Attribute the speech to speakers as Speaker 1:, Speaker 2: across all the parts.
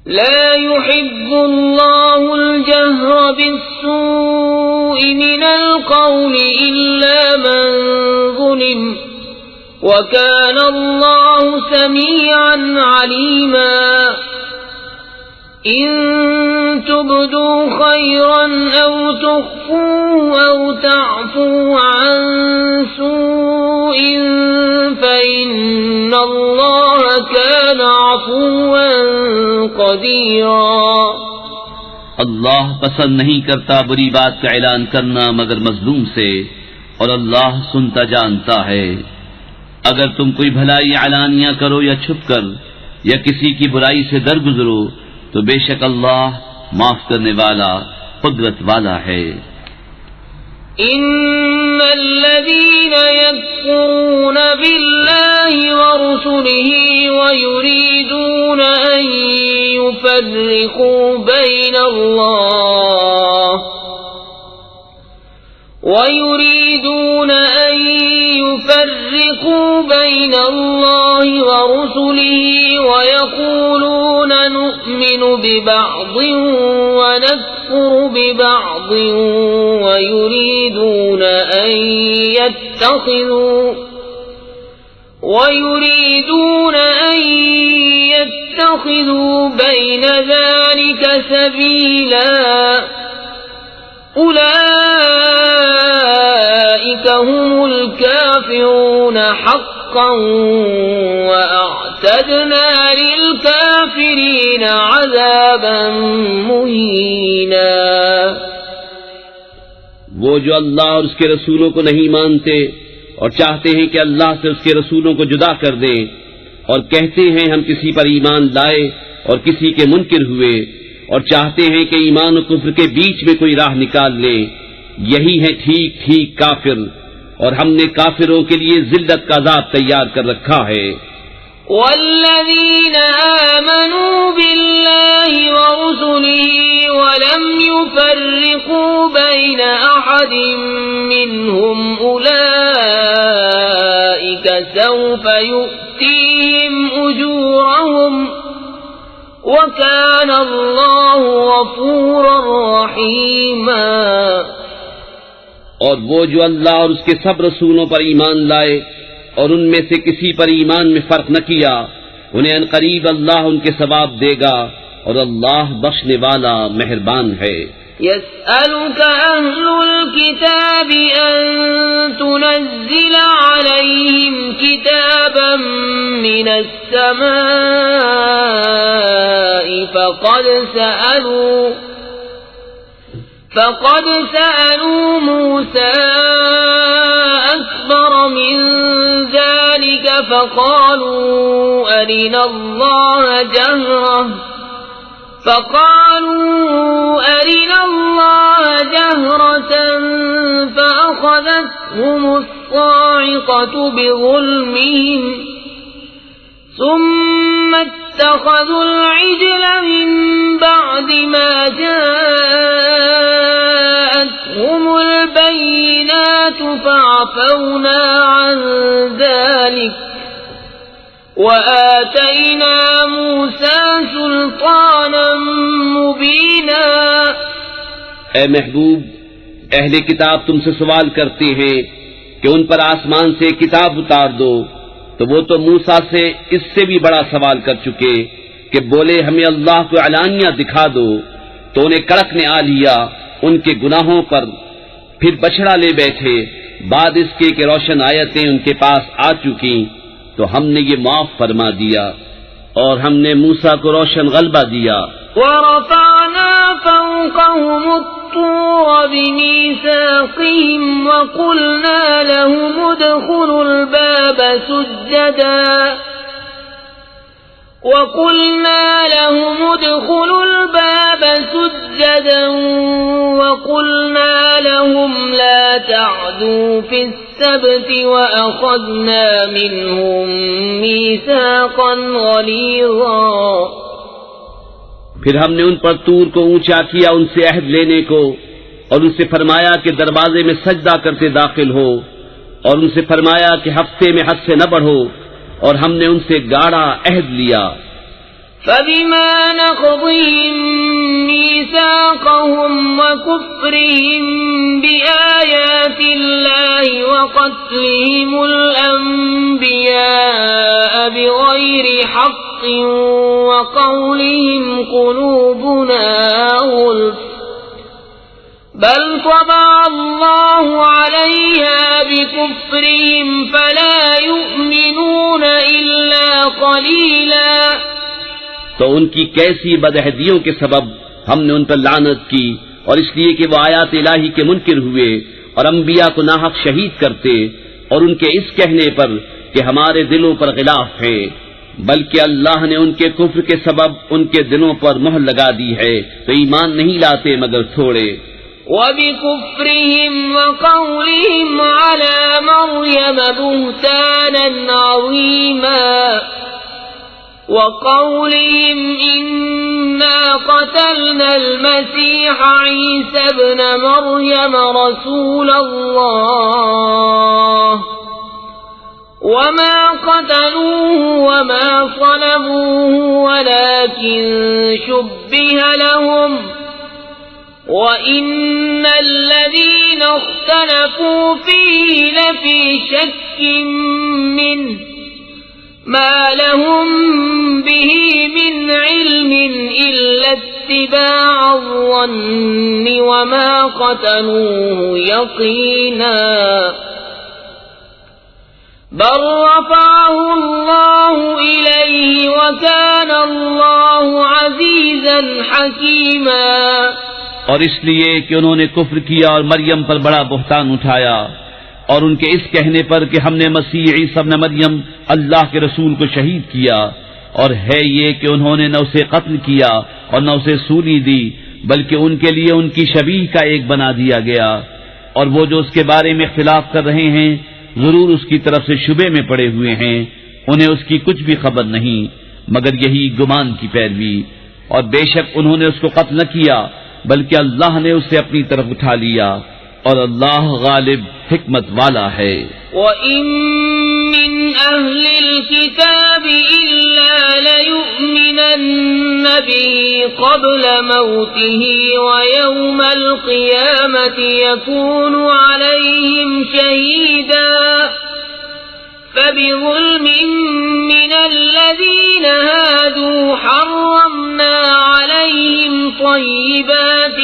Speaker 1: لا يحب الله الجهر بالسوء من القول إلا من ظلم وكان الله سميعا عليما إن تبدوا خيرا أو تخفوه أو تعفوا عن سوء فإن الله كان عفوا قديرا۔
Speaker 2: اللہ پسند نہیں کرتا بری بات کا اعلان کرنا مگر مظلوم سے، اور اللہ سنتا جانتا ہے۔ اگر تم کوئی بھلائی علانیہ کرو یا چھپ کر یا کسی کی برائی سے درگزرو تو بے شک اللہ معاف کرنے والا قدرت والا ہے۔
Speaker 1: ان الذين يكفرون بالله ورسله ويريدون ان يفرقوا بين الله ورسله ويقولون نؤمن ببعض ونكفر ببعض ويريدون أن يتخذوا بين ذلك سبيلا أولئك هم الكافرون حقا وأعتدنا للكافرين عذابا مهينا۔
Speaker 2: وہ جو اللہ اور اس کے رسولوں کو نہیں مانتے اور چاہتے ہیں کہ اللہ سے اس کے رسولوں کو جدا کر دیں، اور کہتے ہیں ہم کسی پر ایمان لائے اور کسی کے منکر ہوئے، اور چاہتے ہیں کہ ایمان و کفر کے بیچ میں کوئی راہ نکال لیں، یہی ہے ٹھیک ٹھیک کافر، اور ہم نے کافروں کے لیے ذلت کا عذاب تیار کر رکھا ہے۔
Speaker 1: والذین آمنوا باللہ ورسلہ ولم يفرقوا بین احد منہم اولئک سوف یؤتیہم اجورہم وَكَانَ اللَّهُ غَفُورًا رَحِيمًا۔
Speaker 2: اور وہ جو اللہ اور اس کے سب رسولوں پر ایمان لائے اور ان میں سے کسی پر ایمان میں فرق نہ کیا، انہیں عنقریب اللہ ان کے ثواب دے گا، اور اللہ بخشنے والا مہربان ہے۔
Speaker 1: يسألك أهل الكتاب أن تنزل عليهم كتابا من السماء فقد سألوا موسى أكبر من ذلك فقالوا أرنا الله جهرة فأخذتهم الصاعقة بظلمهم ثم اتخذوا العجل من بعد ما جاءتهم البينات فعفونا عن ذلك وآتينا موسى سلطانا مبينا۔
Speaker 2: اے محبوب، اہل کتاب تم سے سوال کرتے ہیں کہ ان پر آسمان سے کتاب اتار دو، تو وہ تو موسیٰ سے اس سے بھی بڑا سوال کر چکے کہ بولے ہمیں اللہ کو علانیہ دکھا دو، تو انہیں کڑک نے آ لیا ان کے گناہوں پر، پھر بچھڑا لے بیٹھے بعد اس کے کہ روشن آیتیں ان کے پاس آ چکی، تو ہم نے یہ معاف فرما دیا اور ہم نے موسیٰ کو روشن غلبہ دیا۔
Speaker 1: وَرَفَعْنَا فَوْقَهُمُ الطُّورَ بِمِيثَاقِهِمْ وَقُلْنَا لَهُمُ ادْخُلُوا الْبَابَ سُجَّدًا وَقُلْنَا لَهُمْ لَا تَعْدُوا فِي السَّبْتِ وَأَخَذْنَا مِنْهُمْ مِيثَاقًا غَلِيظًا۔
Speaker 2: پھر ہم نے ان پر طور کو اونچا کیا ان سے عہد لینے کو، اور ان سے فرمایا کہ دروازے میں سجدہ کرتے داخل ہو، اور ان سے فرمایا کہ ہفتے میں حد سے نہ بڑھو، اور ہم نے ان سے گاڑا عہد لیا۔
Speaker 1: فبما نقضهم ميثاقهم وكفرهم بآيات الله وقتلهم الأنبياء بغير حق وقولهم قلوبنا غلف بل طبع الله عليها بكفرهم فلا يؤمنون إلا قليلا۔
Speaker 2: تو ان کی کیسی بدعہدیوں کے سبب ہم نے ان پر لعنت کی، اور اس لیے کہ وہ آیات الہی کے منکر ہوئے اور انبیاء کو ناحق شہید کرتے، اور ان کے اس کہنے پر کہ ہمارے دلوں پر غلاف ہے، بلکہ اللہ نے ان کے کفر کے سبب ان کے دلوں پر مہر لگا دی ہے، تو ایمان نہیں لاتے مگر تھوڑے۔
Speaker 1: وبكفرهم وقولهم على مريم بهتانا عظيما وقولهم إنا قتلنا المسيح عيسى ابن مريم رسول الله وما قتلوه وما صلبوه ولكن شبه لهم وَإِنَّ الَّذِينَ اخْتَلَفُوا فِيهِ لَفِي شَكٍّ مِّنْهُ مَا لَهُم بِهِ مِنْ عِلْمٍ إِلَّا اتِّبَاعَ الظَّنِّ وَمَا قَتَلُوهُ يَقِينًا بَلْ رَفَعَهُ اللَّهُ إِلَيْهِ وَكَانَ اللَّهُ عَزِيزًا حَكِيمًا۔
Speaker 2: اور اس لیے کہ انہوں نے کفر کیا اور مریم پر بڑا بہتان اٹھایا، اور ان کے اس کہنے پر کہ ہم نے مسیح عیسی ابن مریم اللہ کے رسول کو شہید کیا، اور ہے یہ کہ انہوں نے نہ اسے قتل کیا اور نہ اسے سولی دی، بلکہ ان کے لیے ان کی شبیہ کا ایک بنا دیا گیا، اور وہ جو اس کے بارے میں اختلاف کر رہے ہیں ضرور اس کی طرف سے شبے میں پڑے ہوئے ہیں، انہیں اس کی کچھ بھی خبر نہیں مگر یہی گمان کی پیروی، اور بے شک انہوں نے اس کو قتل نہ کیا بلکہ اللہ نے اسے اپنی طرف اٹھا لیا، اور اللہ غالب حکمت والا ہے۔
Speaker 1: وَإِن مِّنْ أَهْلِ الْكِتَابِ إِلَّا لَيُؤْمِنَنَّ بِهِ قَبْلَ مَوْتِهِ وَيَوْمَ الْقِيَامَةِ يَكُونُ عَلَيْهِمْ شَهِيدًا فَبِظُلْمٍ مِّنَ الَّذِينَ هَادُوا حَرَّمْنَا عَلَيْهِمْ طَيِّبَاتٍ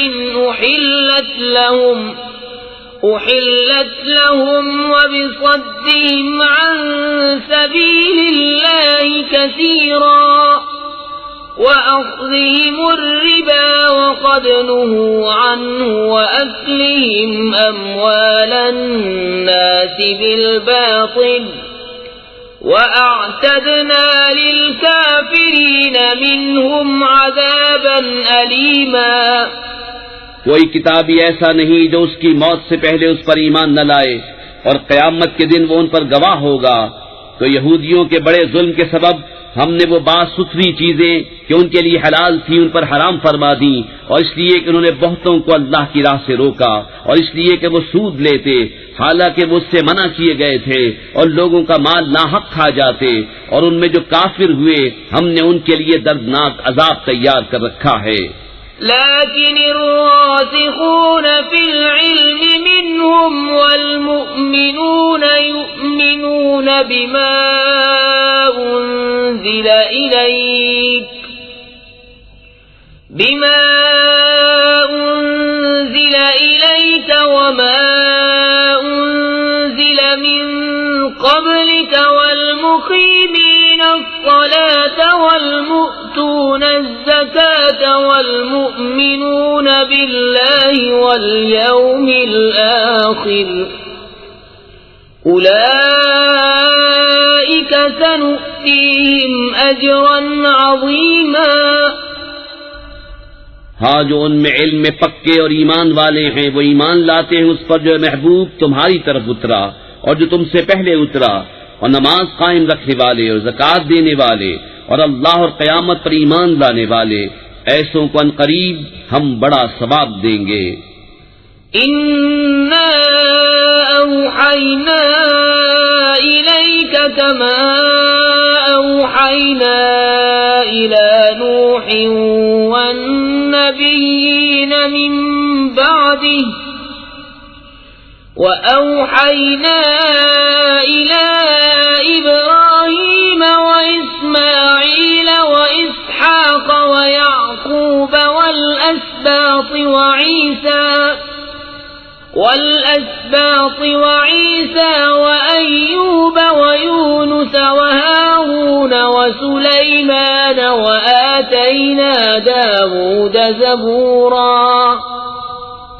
Speaker 1: أُحِلَّتْ لَهُمْ وَبِصَدِّهِمْ عَن سَبِيلِ اللَّهِ كَثِيرًا وَأَخْذِهِمُ الرِّبَا وَقَدْ نُهُوا عَنْهُ وَأَكْلِهِمْ أَمْوَالَ النَّاسِ بِالْبَاطِلِ وَأَعْتَدْنَا لِلْكَافِرِينَ مِنْهُمْ عَذَابًا أَلِيمًا۔
Speaker 2: کوئی کتابی ایسا نہیں جو اس کی موت سے پہلے اس پر ایمان نہ لائے، اور قیامت کے دن وہ ان پر گواہ ہوگا۔ تو یہودیوں کے بڑے ظلم کے سبب ہم نے وہ بات ستھری چیزیں کہ ان کے لیے حلال تھی ان پر حرام فرما دی، اور اس لیے کہ انہوں نے بہتوں کو اللہ کی راہ سے روکا، اور اس لیے کہ وہ سود لیتے حالانکہ وہ اس سے منع کیے گئے تھے، اور لوگوں کا مال ناحق کھا جاتے، اور ان میں جو کافر ہوئے ہم نے ان کے لیے دردناک عذاب تیار کر رکھا ہے۔
Speaker 1: لكن الراسخون في العلم منهم والمؤمنون يؤمنون بما أنزل إليك وما أنزل من قبلك والمقيمين الصلاة والمؤتون الزكاة والمؤمنون بالله واليوم الآخر أولئك سنؤتيهم أجرا عظيما۔
Speaker 2: ہاں جو ان میں علم میں پکے اور ایمان والے ہیں وہ ایمان لاتے ہیں اس پر جو محبوب تمہاری طرف اترا اور جو تم سے پہلے اترا، اور نماز قائم رکھنے والے اور زکوٰۃ دینے والے اور اللہ اور قیامت پر ایمان لانے والے، ایسوں کو عنقریب ہم بڑا ثواب دیں گے۔
Speaker 1: إِنَّا أَوْحَيْنَا إِلَيْكَ كَمَا أَوْحَيْنَا إلى نوح والنبيين من بعده وأوحينا إلى إبراهيم وإسماعيل وإسحاق ويعقوب والأسباط وعيسى وأيوب ويونس وهارون وسليمان وآتينا داود زبورا.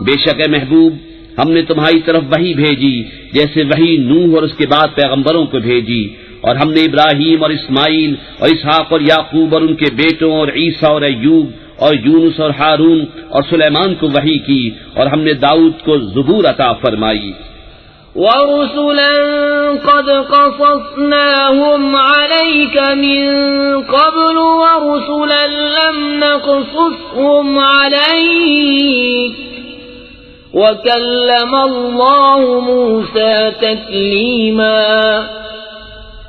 Speaker 2: بے شک اے محبوب ہم نے تمہاری طرف وحی بھیجی جیسے وحی نوح اور اس کے بعد پیغمبروں کو بھیجی، اور ہم نے ابراہیم اور اسماعیل اور اسحاق اور یعقوب اور ان کے بیٹوں اور عیسیٰ اور ایوب اور یونس اور ہارون اور سلیمان کو وحی کی، اور ہم نے داؤد کو زبور عطا فرمائی.
Speaker 1: وَرُسُلًا قَدْ قَصَصْنَاهُمْ عَلَيْكَ مِن قَبْلُ وَرُسُلًا لَّمْ نَقْصُصْهُمْ عَلَيْكَ وَكَلَّمَ اللَّهُ مُوسَىٰ تَكْلِيمًا.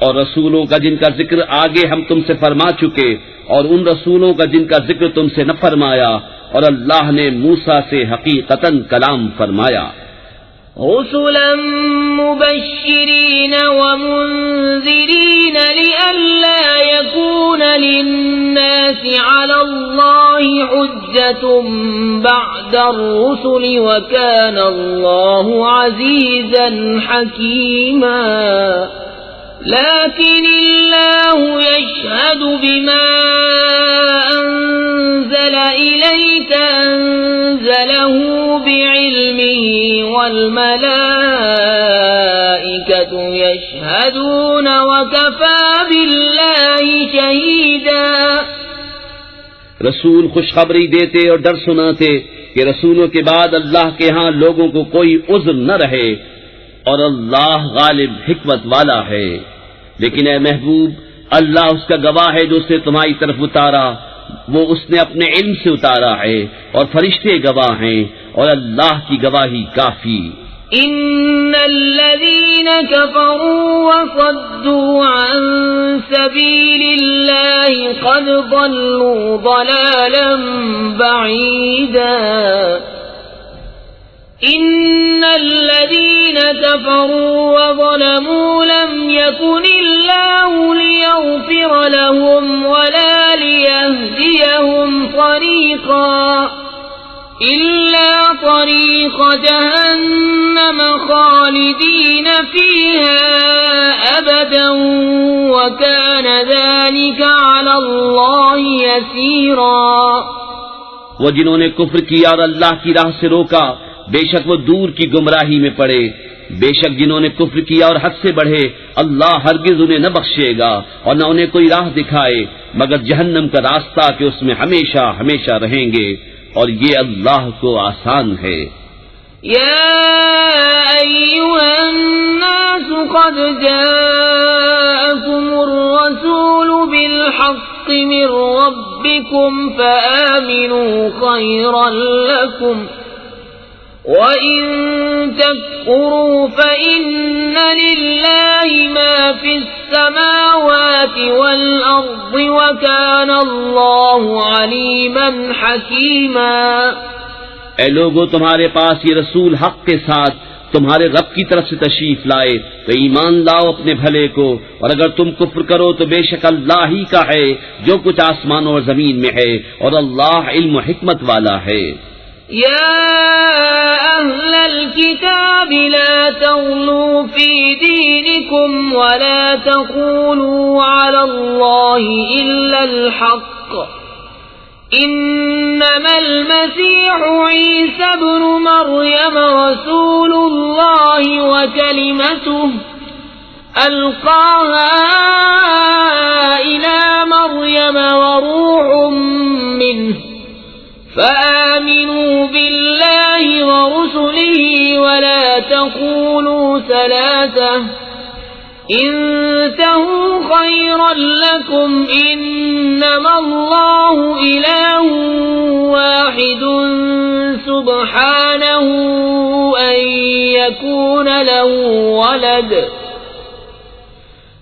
Speaker 2: اور رسولوں کا جن کا ذکر آگے ہم تم سے فرما چکے، اور ان رسولوں کا جن کا ذکر تم سے نہ فرمایا، اور اللہ نے موسیٰ سے حقیقتاً کلام فرمایا.
Speaker 1: رسلا مبشرين ومنذرين لئلا يكون للناس على الله حجة بعد الرسل وكان الله عزيزا حكيما. لكن الله يشهد بما أنزل إليك أنزله بعلمه والملائكة يشهدون وكفى بالله شهيدا.
Speaker 2: رسول خوشخبری دیتے اور ڈر سناتے کہ رسولوں کے بعد اللہ کے ہاں لوگوں کو کوئی عذر نہ رہے، اور اللہ غالب حکمت والا ہے. لیکن اے محبوب اللہ اس کا گواہ ہے جو اسے تمہاری طرف اتارا، وہ اس نے اپنے علم سے اتارا ہے، اور فرشتے گواہ ہیں، اور اللہ کی گواہی کافی.
Speaker 1: ان الذين كفروا وصدوا عن سبيل الله قد ضلوا ضلالا بعيدا. ان الذين كفروا وظلموا لم يكن الله ليغفر لهم ولا ليهديهم طريقا إلا طريق جهنم خالدين فيها أبدا وكان ذلك على الله يسيرا.
Speaker 2: وہ جنہوں نے کفر کیا اور اللہ کی راہ سے روکا بے شک وہ دور کی گمراہی میں پڑے. بے شک جنہوں نے کفر کیا اور حد سے بڑھے اللہ ہرگز انہیں نہ بخشے گا اور نہ انہیں کوئی راہ دکھائے مگر جہنم کا راستہ کہ اس میں ہمیشہ ہمیشہ رہیں گے، اور یہ اللہ کو آسان ہے.
Speaker 1: یا ایھا الناس قد جاءکم الرسول بالحق من ربکم فآمنوا خیرا لکم وَإِن تَكْفُرُوا فَإِنَّ لِلَّهِ مَا فِي السَّمَاوَاتِ وَالْأَرْضِ وَكَانَ اللَّهُ عَلِيمًا حَكِيمًا.
Speaker 2: اے لوگو تمہارے پاس یہ رسول حق کے ساتھ تمہارے رب کی طرف سے تشریف لائے تو ایمان لاؤ اپنے بھلے کو، اور اگر تم کفر کرو تو بے شک اللہ ہی کا ہے جو کچھ آسمانوں اور زمین میں ہے، اور اللہ علم و حکمت والا ہے.
Speaker 1: يا أهل الكتاب لا تغلوا في دينكم ولا تقولوا على الله إلا الحق إنما المسيح عيسى ابن مريم رسول الله وكلمته ألقاها إلى مريم وروح منه فآمنوا بالله ورسله ولا تقولوا ثلاثة انتهوا خيرا لكم إنما الله إله واحد سبحانه أن يكون له ولد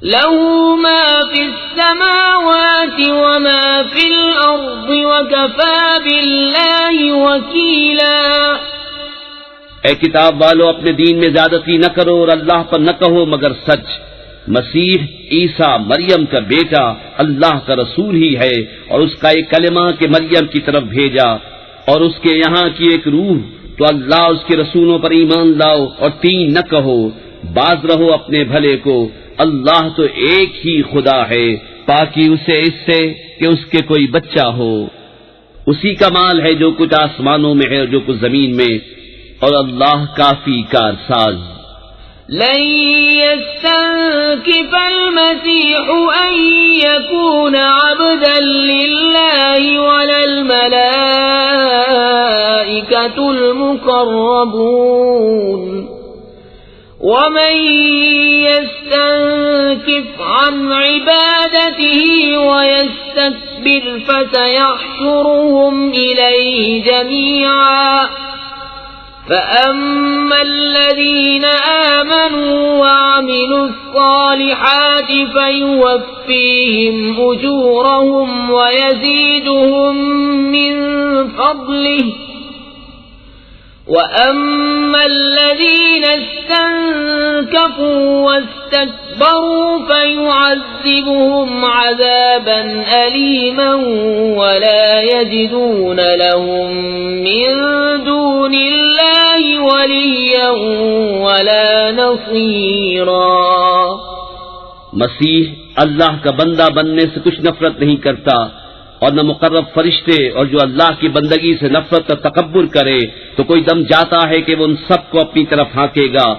Speaker 1: له ما في السماوات وما في الأرض وكفى بالله وكيلا۔
Speaker 2: اے کتاب والو، اپنے دین میں زیادتی نہ کرو اور اللہ پر نہ کہو مگر سچ۔ مسیح عیسیٰ مریم کا بیٹا اللہ کا رسول ہی ہے، اور اس کا ایک کلمہ کہ مریم کی طرف بھیجا، اور اس کے یہاں کی ایک روح، تو اللہ اس کے رسولوں پر ایمان لاؤ اور تین نہ کہو، باز رہو اپنے بھلے کو، اللہ تو ایک ہی خدا ہے، پاکی اسے اس سے کہ اس کے کوئی بچہ ہو۔ اسی کا مال ہے جو کچھ آسمانوں میں ہے اور جو کچھ زمین میں، اور اللہ کافی کارساز۔
Speaker 1: لن يستنكف المسيح أن يكون عبدا لله ولا الملائكة المقربون ومن يستنكف عن عبادته ويستكبر فسيحشرهم إليه جميعا فأما الذين آمنوا وعملوا الصالحات فيوفيهم أجورهم ويزيدهم من فضله وأما الذين استنكفوا واستكبروا فيعذبهم عذابا أليما ولا يجدون لهم من دون الله وليا ولا نصيرا۔
Speaker 2: مسیح اللہ کا بندہ بننے سے کچھ نفرت نہیں کرتا، اور نہ مقرب فرشتے، اور جو اللہ کی بندگی سے نفرت اور تکبر کرے تو کوئی دم جاتا ہے کہ وہ ان سب کو اپنی طرف ہانکے گا۔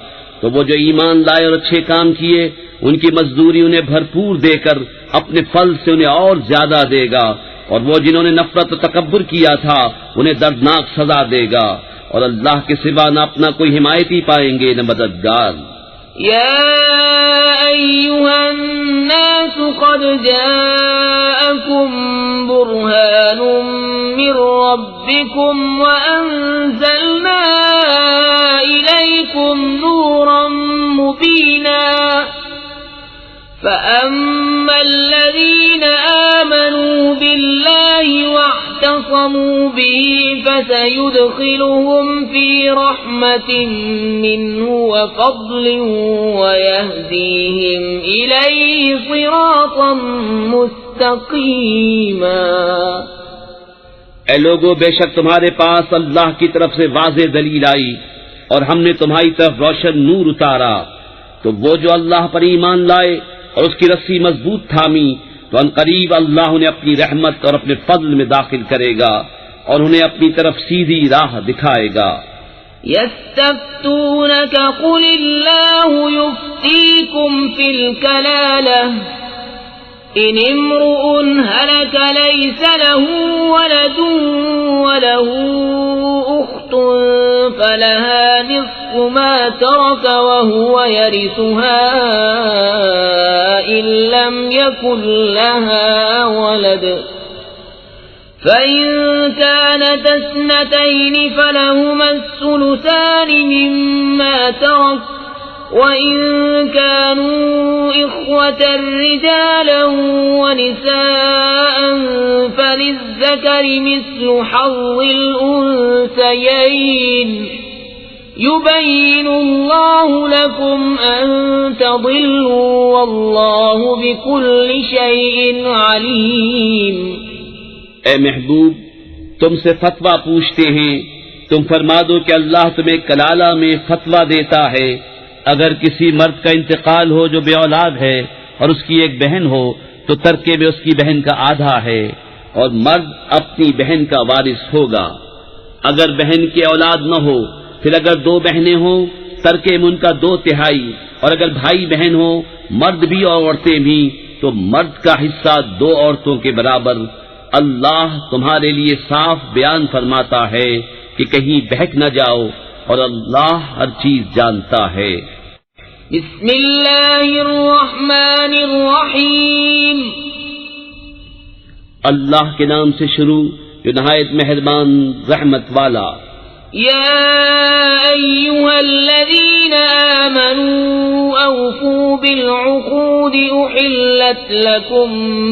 Speaker 2: تو وہ جو ایمان لائے اور اچھے کام کیے، ان کی مزدوری انہیں بھرپور دے کر اپنے پھل سے انہیں اور زیادہ دے گا، اور وہ جنہوں نے نفرت و تکبر کیا تھا انہیں دردناک سزا دے گا، اور اللہ کے سوا نہ اپنا کوئی حمایتی پائیں گے نہ مددگار۔
Speaker 1: يا أيها الناس قد جاءكم برهان من ربكم وأنزلنا إليكم نورا مبينا فأما الذين آمنوا بالله واعتصموا به فسيدخلهم في رحمة منه وفضل ويهديهم إليه صراطا مستقيما۔
Speaker 2: اے لوگو، بے شک تمہارے پاس اللہ کی طرف سے واضح دلیل آئی، اور ہم نے تمہاری طرف روشن نور اتارا، تو وہ جو اللہ پر ایمان لائے اور اس کی رسی مضبوط تھامی، تو ان قریب اللہ انہیں اپنی رحمت اور اپنے فضل میں داخل کرے گا اور انہیں اپنی طرف سیدھی راہ دکھائے گا۔
Speaker 1: يستفتونك قل الله يفتيكم في الكلالة إن امرؤ هلك ليس له ولد وله أخت فلها نصف ما ترك وهو يرثها إن لم يكن لها ولد فإن كانت اثنتين فلهما الثلثان مما ترك وإن كانوا إخوة رجالا ونساء فللذكر مثل حظ الأنثيين يبين الله لكم أن تضلوا والله بكل شيء عليم۔
Speaker 2: اے محبوب، تم سے فتویٰ پوچھتے ہیں، تم فرما دو کہ اللہ تمہیں کلالہ میں فتویٰ دیتا ہے۔ اگر کسی مرد کا انتقال ہو جو بے اولاد ہے اور اس کی ایک بہن ہو تو ترکے میں اس کی بہن کا آدھا ہے، اور مرد اپنی بہن کا وارث ہوگا۔ اگر بہن کی اولاد نہ ہو، پھر اگر دو بہنیں ہوں ترکے میں ان کا 2/3، اور اگر بھائی بہن ہو، مرد بھی اور عورتیں بھی، تو مرد کا حصہ 2 عورتوں کے برابر۔ اللہ تمہارے لیے صاف بیان فرماتا ہے کہ کہیں بہک نہ جاؤ، اور اللہ ہر چیز جانتا ہے۔
Speaker 1: بسم اللہ الرحمن الرحیم۔
Speaker 2: اللہ کے نام سے شروع جو نہایت مہربان رحمت والا۔
Speaker 1: يا أيها الذين آمنوا أوفوا بالعقود أحلت لكم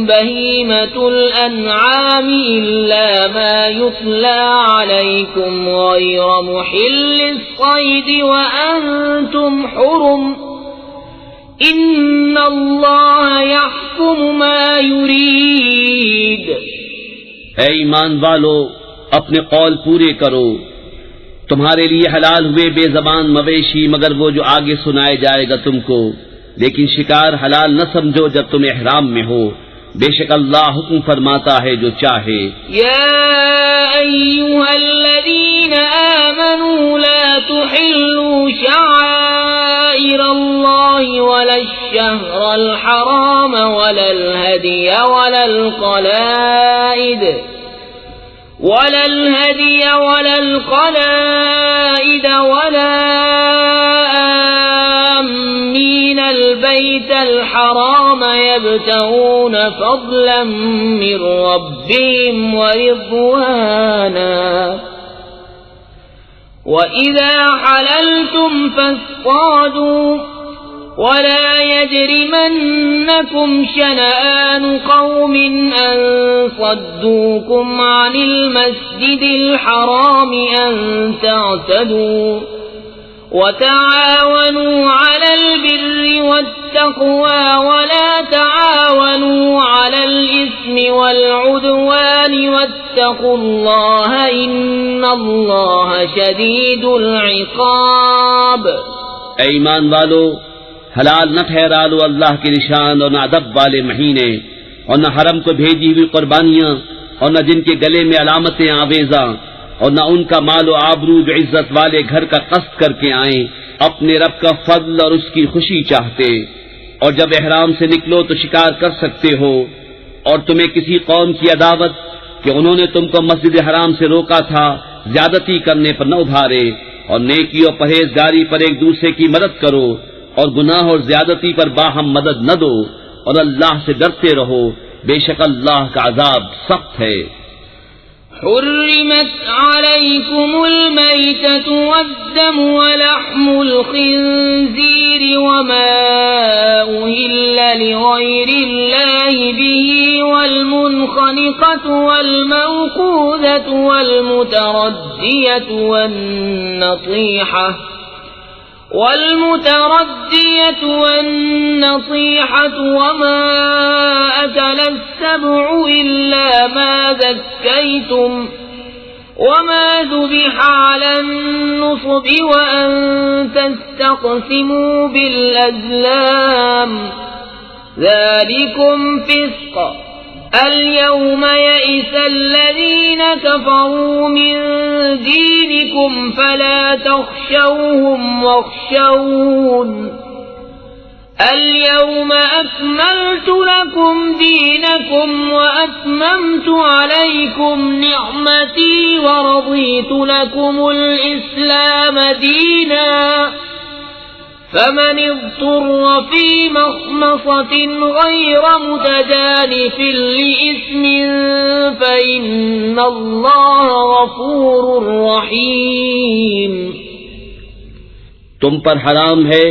Speaker 1: بهيمة الأنعام إلا ما يتلى عليكم غير محل الصيد وأنتم حرم إن الله يحكم ما يريد.
Speaker 2: اے ایمان والو، اپنے قول پورے کرو. تمہارے لیے حلال ہوئے بے زبان مویشی مگر وہ جو آگے سنائے جائے گا تم کو، لیکن شکار حلال نہ سمجھو جب تم احرام میں ہو. بے شک اللہ حکم فرماتا ہے جو چاہے.
Speaker 1: يا أيها الذين آمنوا لا تحلوا شعائر الله ولا الشهر الحرام ولا الهدي ولا القلائد ولا آمين البيت الحرام يبتغون فضلا من ربهم ورضوانا وإذا حللتم فاصطادوا ولا يجرمنكم شنآن قوم أن صدوكم عن المسجد الحرام أن تعتدوا وتعاونوا على البر والتقوى ولا تعاونوا على الإثم والعدوان واتقوا الله إن الله شديد العقاب.
Speaker 2: اے ایمان والو، حلال نہ ٹھہرا لو اللہ کے نشان اور نہ ادب والے مہینے اور نہ حرم کو بھیجی ہوئی قربانیاں اور نہ جن کے گلے میں علامتیں آویزاں اور نہ ان کا مال و آبرو جو عزت والے گھر کا قصد کر کے آئیں اپنے رب کا فضل اور اس کی خوشی چاہتے. اور جب احرام سے نکلو تو شکار کر سکتے ہو، اور تمہیں کسی قوم کی عداوت کہ انہوں نے تم کو مسجد حرام سے روکا تھا زیادتی کرنے پر نہ ابھارے، اور نیکی اور پرہیزگاری پر ایک دوسرے کی مدد کرو اور گناہ اور زیادتی پر باہم مدد نہ دو، اور اللہ سے ڈرتے رہو، بے شک اللہ کا عذاب سخت ہے.
Speaker 1: حرمت عليكم الميتة والدم ولحم الخنزير وما أهل لغير الله به والمنخنقة والموقوذة والمتردية والنطيحة وما أكل السبع إلا ما ذكيتم وما ذبح على النصب وأن تستقسموا بالأزلام ذلكم فسق. اليوم يئس الذين كفروا من دينكم فلا تخشوهم واخشون اليوم أكملت لكم دينكم وأتممت عليكم نعمتي ورضيت لكم الإسلام دينا فمن اضطر في مخمصة غير متجانف لإثم فإن الله غفور رحيم.
Speaker 2: تم پر حرام ہے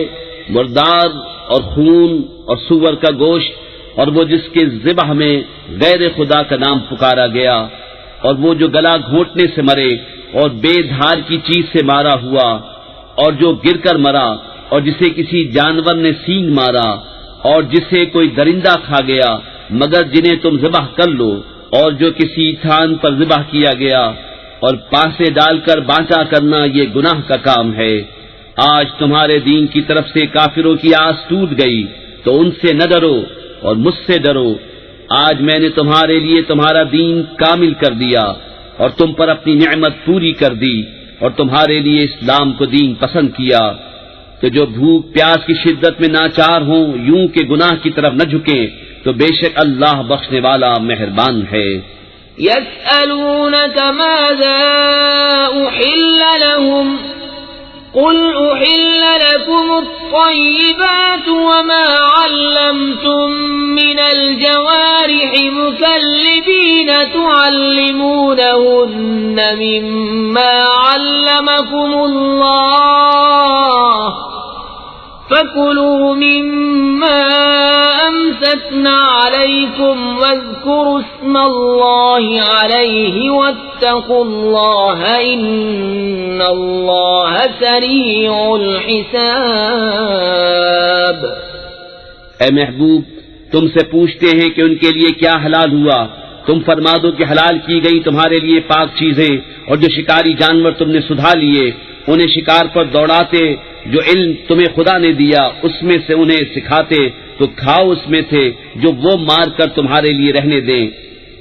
Speaker 2: مردار اور خون اور سور کا گوشت اور وہ جس کے ذبح میں غیر خدا کا نام پکارا گیا، اور وہ جو گلا گھونٹنے سے مرے اور بے دھار کی چیز سے مارا ہوا، اور جو گر کر مرا اور جسے کسی جانور نے سینگ مارا، اور جسے کوئی درندہ کھا گیا مگر جنہیں تم ذبح کر لو، اور جو کسی تھان پر ذبح کیا گیا، اور پاسے ڈال کر بانٹا کرنا یہ گناہ کا کام ہے. آج تمہارے دین کی طرف سے کافروں کی آس ٹوٹ گئی تو ان سے نہ ڈرو اور مجھ سے ڈرو. آج میں نے تمہارے لیے تمہارا دین کامل کر دیا اور تم پر اپنی نعمت پوری کر دی اور تمہارے لیے اسلام کو دین پسند کیا. تو جو بھوک پیاس کی شدت میں ناچار ہوں یوں کہ گناہ کی طرف نہ جھکیں تو بے شک اللہ بخشنے والا مہربان ہے.
Speaker 1: يسألونك ماذا أحل لهم قل أحل لكم الطيبات وما علمتم من الجوارح مكلبين تعلمون تعلمونهن مما علمكم الله فكلوا مما أمسكنا عليكم واذكروا اسم الله عليه واتقوا الله إن الله سريع الحساب.
Speaker 2: اے محبوب، تم سے پوچھتے ہیں کہ ان کے لیے کیا حلال ہوا، تم فرما دو کہ حلال کی گئی تمہارے لیے پاک چیزیں، اور جو شکاری جانور تم نے سدھا لیے انہیں شکار پر دوڑاتے، جو علم تمہیں خدا نے دیا اس میں سے انہیں سکھاتے، تو کھاؤ اس میں سے جو وہ مار کر تمہارے لیے رہنے دیں،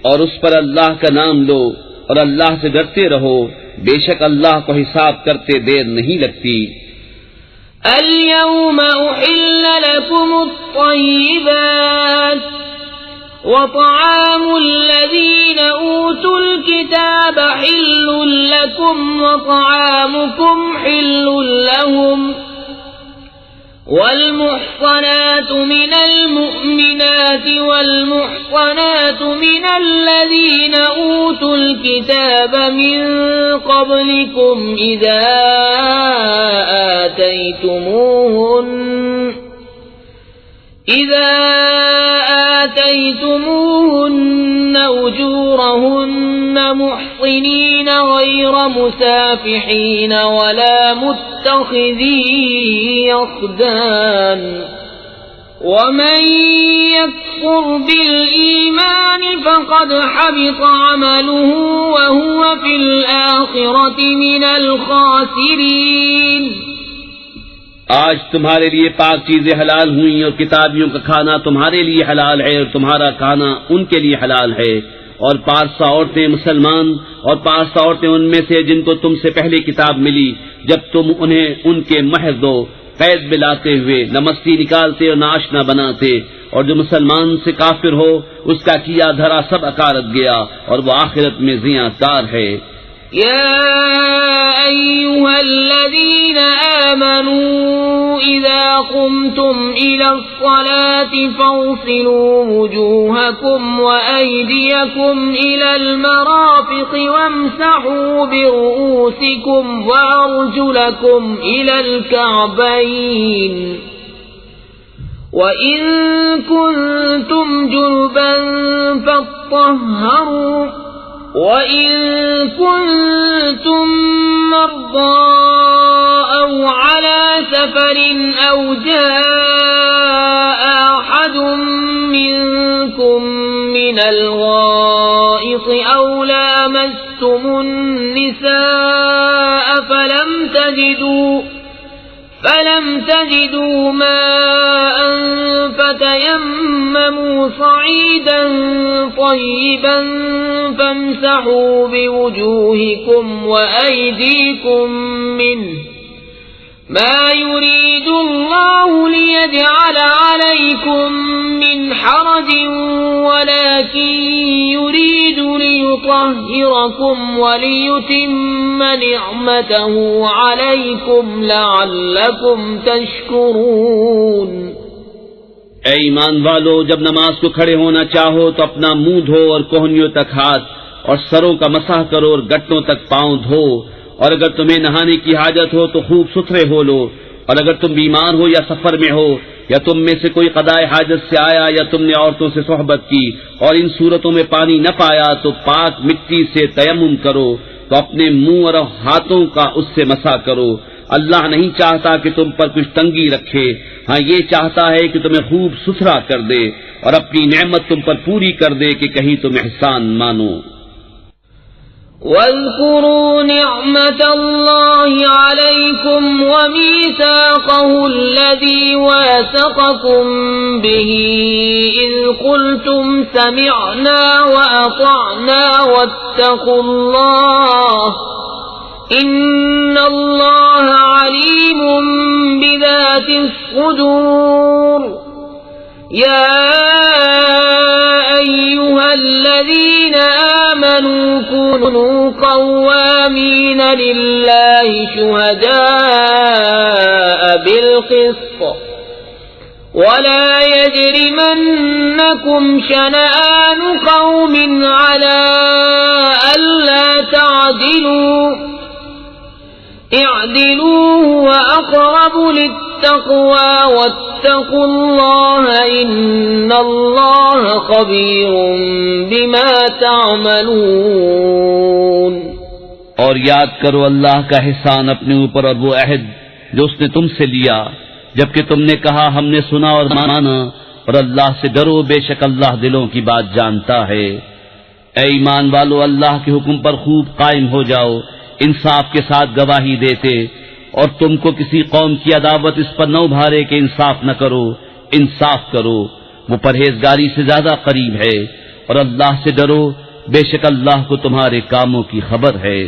Speaker 2: اور اس پر اللہ کا نام لو اور اللہ سے ڈرتے رہو، بے شک اللہ کو حساب کرتے دیر نہیں لگتی.
Speaker 1: اليوم أحل لكم الطيبات وطعام الذين أوتوا الكتاب حل لكم وطعامكم حل لهم والمحصنات من المؤمنات والمحصنات من الذين أوتوا الكتاب من قبلكم إذا آتيتموهن أجورهن محصنين غير مسافحين ولا متخذي أخدان ومن يكفر بالإيمان فقد حبط عمله وهو في الآخرة من الخاسرين.
Speaker 2: آج تمہارے لیے پاک چیزیں حلال ہوئیں اور کتابیوں کا کھانا تمہارے لیے حلال ہے اور تمہارا کھانا ان کے لیے حلال ہے، اور پارسا عورتیں مسلمان اور پارسا عورتیں ان میں سے جن کو تم سے پہلے کتاب ملی، جب تم انہیں ان کے مہر دو قید ملاتے ہوئے، نہ مستی نکالتے اور نہ آشنا بناتے، اور جو مسلمان سے کافر ہو اس کا کیا دھرا سب اکارت گیا اور وہ آخرت میں زیاں دار ہے.
Speaker 1: يا أيها الذين آمنوا إذا قمتم إلى الصلاة فاغسلوا وجوهكم وأيديكم إلى المرافق وامسحوا برؤوسكم وأرجلكم إلى الكعبين وإن كنتم جنبا فاطهروا وَإِن كُنتُم مَّرْضَىٰ أَوْ عَلَىٰ سَفَرٍ أَوْ جَاءَ أَحَدٌ مِّنكُم مِّنَ الْغَائِطِ أَوْ لَامَسْتُمُ النِّسَاءَ فَلَمْ تَجِدُوا مَاءً فتيمموا صعيدا طيبا فامسحوا بوجوهكم وأيديكم منه ما يريد الله ليجعل عليكم من حرج ولكن يريد ليطهركم وليتم نعمته عليكم لعلكم تشكرون.
Speaker 2: اے ایمان والو، جب نماز کو کھڑے ہونا چاہو تو اپنا منہ دھو اور کوہنیوں تک ہاتھ اور سروں کا مسح کرو اور گٹوں تک پاؤں دھو، اور اگر تمہیں نہانے کی حاجت ہو تو خوب ستھرے ہو لو، اور اگر تم بیمار ہو یا سفر میں ہو یا تم میں سے کوئی قضائے حاجت سے آیا یا تم نے عورتوں سے صحبت کی اور ان صورتوں میں پانی نہ پایا تو پاک مٹی سے تیمم کرو، تو اپنے منہ اور ہاتھوں کا اس سے مسح کرو. اللہ نہیں چاہتا کہ تم پر کچھ تنگی رکھے، ہاں یہ چاہتا ہے کہ تمہیں خوب ستھرا کر دے اور اپنی نعمت تم پر پوری کر دے کہ کہیں تم احسان مانو.
Speaker 1: وَاذْكُرُوا نِعْمَةَ اللَّهِ عَلَيْكُمْ وَمِيثَاقَهُ الَّذِي وَاثَقَكُم بِهِ إِذْ قُلْتُمْ سَمِعْنَا وَأَطَعْنَا وَاتَّقُوا اللَّهَ إِنَّ اللَّهَ عَلِيمٌ بِذَاتِ الصُّدُورِ. يَا أَيُّهَا الَّذِينَ آمَنُوا كُونُوا قَوَّامِينَ لِلَّهِ شُهَدَاءَ بِالْقِسْطِ وَلَا يَجْرِمَنَّكُمْ شَنَآنُ قَوْمٍ عَلَىٰ أَلَّا اعدلوا هو أقرب للتقوى واتقوا الله إن الله خبير بما تعملون۔
Speaker 2: اور یاد کرو اللہ کا احسان اپنے اوپر اور وہ عہد جو اس نے تم سے لیا جبکہ تم نے کہا ہم نے سنا اور مانا، اور اللہ سے ڈرو بے شک اللہ دلوں کی بات جانتا ہے۔ اے ایمان والو، اللہ کے حکم پر خوب قائم ہو جاؤ، انصاف کے ساتھ گواہی دیتے، اور تم کو کسی قوم کی عداوت اس پر نہ ابھارے کہ انصاف نہ کرو، انصاف کرو، وہ پرہیزگاری سے زیادہ قریب ہے، اور اللہ سے ڈرو بے شک اللہ کو تمہارے کاموں کی خبر ہے۔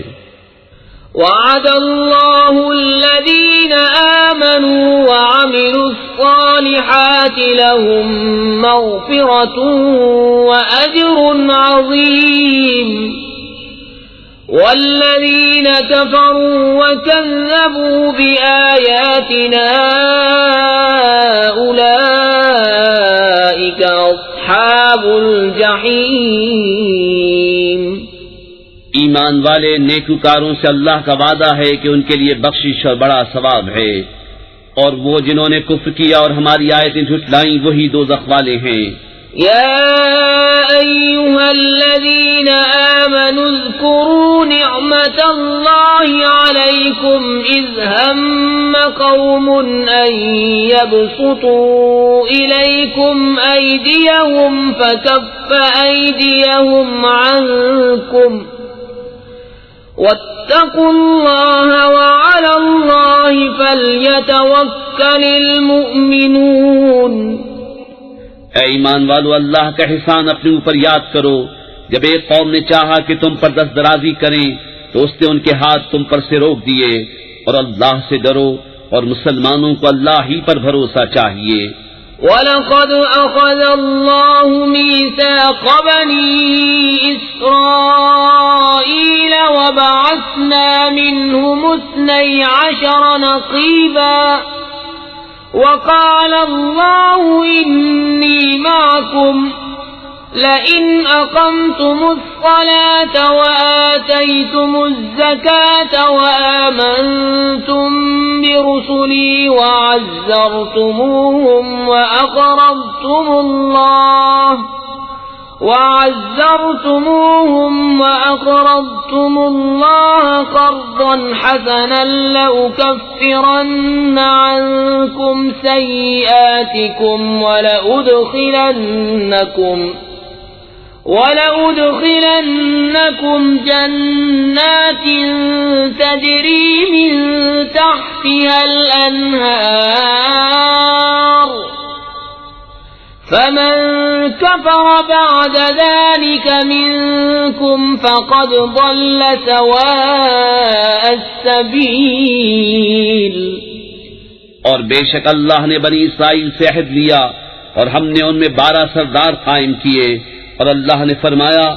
Speaker 1: وعد الله الذين آمنوا وعملوا الصالحات لهم مغفرة وأجر عظيم، والذين كفروا وكذبوا بآياتنا أولئك أصحاب الجحيم۔
Speaker 2: ایمان والے نیکوکاروں سے اللہ کا وعدہ ہے کہ ان کے لیے بخشش اور بڑا ثواب ہے، اور وہ جنہوں نے کفر کیا اور ہماری آیتیں جھٹلائیں وہی دوزخ والے ہیں۔
Speaker 1: يا أيها الذين آمنوا اذكروا نعمة الله عليكم إذ هم قوم أن يبسطوا إليكم أيديهم فكف أيديهم عنكم واتقوا الله وعلى الله فليتوكل المؤمنون۔
Speaker 2: اے ایمان والو، اللہ کا احسان اپنے اوپر یاد کرو، جب ایک قوم نے چاہا کہ تم پر دست درازی کریں تو اس نے ان کے ہاتھ تم پر سے روک دیے، اور اللہ سے ڈرو اور مسلمانوں کو اللہ ہی پر بھروسہ چاہیے۔
Speaker 1: وَلَقَدْ أَخَذَ اللَّهُ مِيثَاقَ بَنِي إِسْرَائِيلَ وَبَعَثْنَا مِنْهُمُ 12 نَقِيبًا وَقَالَ اللَّهُ إِنِّي مَعَكُمْ لَئِنْ أَقَمْتُمُ الصَّلَاةَ وَآتَيْتُمُ الزَّكَاةَ وَآمَنْتُمْ بِرُسُلِي وَعَزَّرْتُمُوهُمْ وَأَقْرَضْتُمُ اللَّهَ قَرْضًا حَسَنًا لَأُكَفِّرَنَّ عَنْكُمْ سَيِّئَاتِكُمْ وَلَأُدْخِلَنَّكُمْ جَنَّاتٍ تَجْرِي مِنْ تَحْتِهَا الْأَنْهَارُ فَمَنْ كَفَرَ بَعْدَ ذَلِكَ مِنْكُمْ فَقَدْ ضَلَّ سَوَاءَ السَّبِيلِ۔
Speaker 2: اور بے شک اللہ نے بنی اسرائیل سے عہد لیا اور ہم نے ان میں 12 سردار قائم کیے، اور اللہ نے فرمایا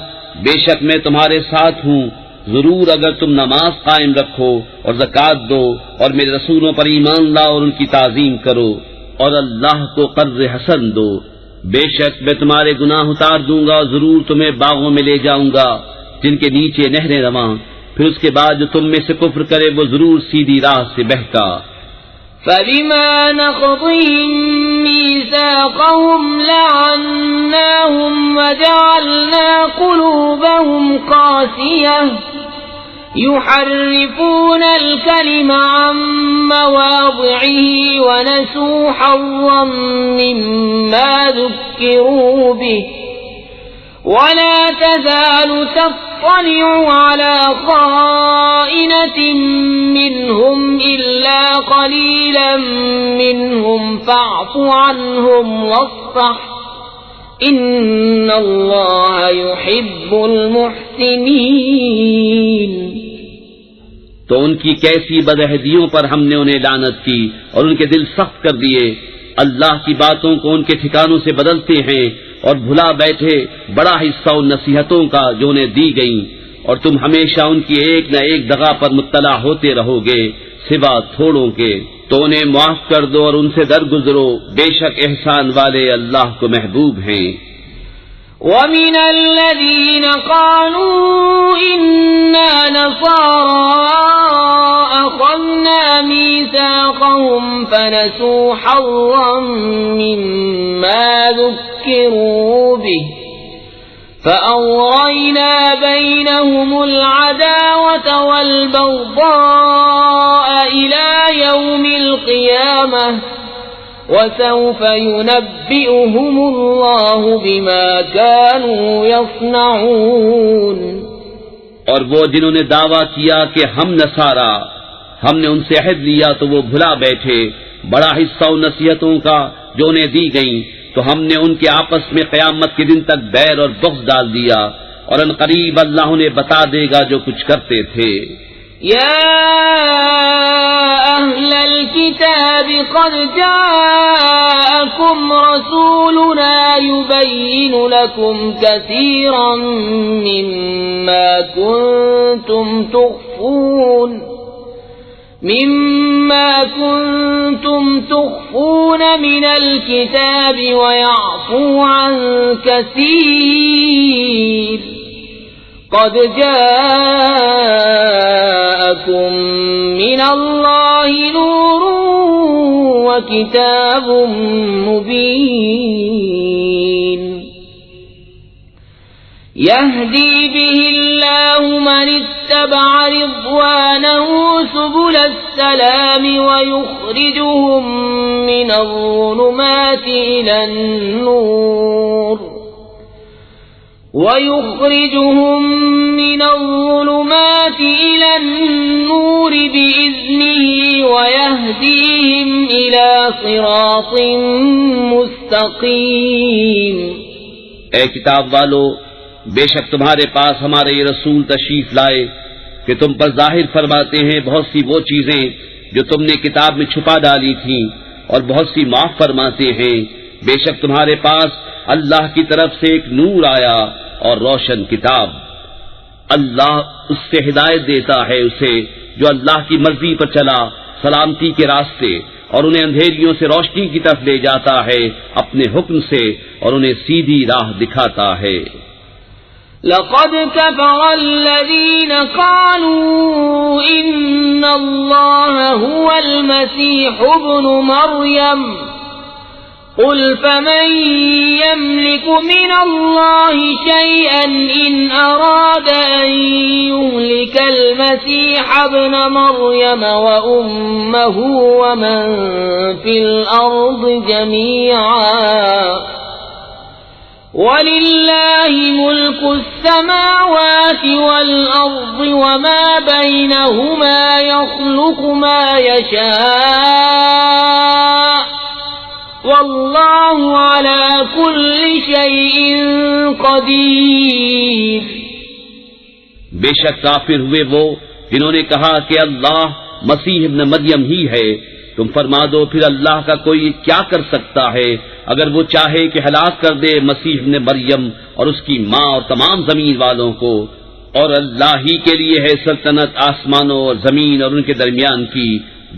Speaker 2: بے شک میں تمہارے ساتھ ہوں، ضرور اگر تم نماز قائم رکھو اور زکوٰۃ دو اور میرے رسولوں پر ایمان لاؤ اور ان کی تعظیم کرو اور اللہ کو قرض حسن دو، بے شک میں تمہارے گناہ اتار دوں گا اور ضرور تمہیں باغوں میں لے جاؤں گا جن کے نیچے نہریں رواں، پھر اس کے بعد جو تم میں سے کفر کرے وہ ضرور سیدھی راہ سے بہکا۔
Speaker 1: فَبِمَا نَقْضِهِم مِّيثَاقَهُمْ لَعَنَّاهُمْ وَجَعَلْنَا قُلُوبَهُمْ قَاسِيَةً يُحَرِّفُونَ الْكَلِمَ عَن مَّوَاضِعِهِ وَنَسُوا حَظًّا مِّمَّا ذُكِّرُوا بِهِ وَلَا تَزَالُ تَطَّلِعُ عَلَى خَائِنَةٍ مِّنْهُمْ إِلَّا قَلِيلًا مِّنْهُمْ فَاعْفُ عَنْهُمْ وَاصْفَحْ إِنَّ اللَّهَ يُحِبُّ الْمُحْسِنِينَ۔
Speaker 2: تو ان کی کیسی بدعہدیوں پر ہم نے انہیں لعنت کی اور ان کے دل سخت کر دیے، اللہ کی باتوں کو ان کے ٹھکانوں سے بدلتے ہیں اور بھلا بیٹھے بڑا حصہ ان نصیحتوں کا جو انہیں دی گئیں، اور تم ہمیشہ ان کی ایک نہ ایک دغا پر مطلع ہوتے رہو گے سوا تھوڑوں کے، تو انہیں معاف کر دو اور ان سے درگزرو، بے شک احسان والے اللہ کو محبوب ہیں۔
Speaker 1: وَمِنَ الَّذِينَ قَالُوا إِنَّا نَصَارَىٰ أَخَذْنَا نفعهم فنسوا حظا مما ذكروا به فأغرينا بينهم العداوة والبغضاء إلى يوم القيامة وسوف ينبئهم الله بما كانوا يصنعون۔
Speaker 2: اور وہ جنہوں نے دعویٰ کیا کہ ہم نصارا، ہم نے ان سے عہد لیا تو وہ بھلا بیٹھے بڑا حصہ ان نصیحتوں کا جو انہیں دی گئیں، تو ہم نے ان کے آپس میں قیامت کے دن تک بیر اور بغض ڈال دیا، اور ان قریب اللہ انہیں بتا دے گا جو کچھ کرتے تھے۔
Speaker 1: يا أهل الكتاب قد جاءكم رسولنا يبين لكم كثيرا مما كنتم تخفون من الكتاب ويعفو عن كثير قد جاءكم من الله نور وكتاب مبين يهدي به الله من اتبع رضوانه سبل السلام ويخرجهم من الظلمات إلى النور بإذنه ويهديهم إلى صراط مستقيم۔
Speaker 2: اے کتاب والو، بے شک تمہارے پاس ہمارے یہ رسول تشریف لائے کہ تم پر ظاہر فرماتے ہیں بہت سی وہ چیزیں جو تم نے کتاب میں چھپا ڈالی تھیں، اور بہت سی معاف فرماتے ہیں۔ بے شک تمہارے پاس اللہ کی طرف سے ایک نور آیا اور روشن کتاب۔ اللہ اس سے ہدایت دیتا ہے اسے جو اللہ کی مرضی پر چلا سلامتی کے راستے، اور انہیں اندھیریوں سے روشنی کی طرف لے جاتا ہے اپنے حکم سے، اور انہیں سیدھی راہ دکھاتا ہے۔
Speaker 1: لقد كفر الذين قالوا إن الله هو المسيح ابن مريم قل فمن يملك من الله شيئا إن أراد أن يهلك المسيح ابن مريم وأمه ومن في الأرض جميعا ولله ملك السماوات والأرض وما بينهما يخلق ما يشاء والله على كل شيء قدير۔
Speaker 2: بے شک کافر ہوئے وہ جنہوں نے کہا کہ اللہ مسیح ابن مریم ہی ہے۔ تم فرما دو پھر اللہ کا کوئی کیا کر سکتا ہے اگر وہ چاہے کہ ہلاک کر دے مسیح ابن مریم اور اس کی ماں اور تمام زمین والوں کو، اور اللہ ہی کے لیے ہے سلطنت آسمانوں اور زمین اور ان کے درمیان کی،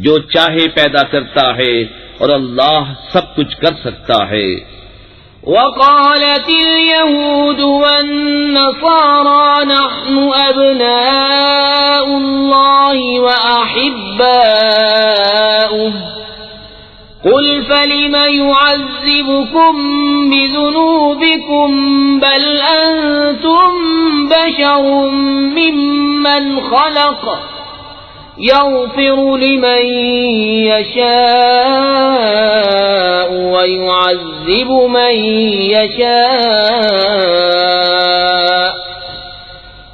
Speaker 2: جو چاہے پیدا کرتا ہے، اور اللہ سب کچھ کر سکتا ہے۔
Speaker 1: وقالت اليهود والنصارى نحن أبناء الله وأحباؤه قل فلم يعذبكم بذنوبكم بل أنتم بشر ممن خلق يغفر لمن يشاء ويعذب من يشاء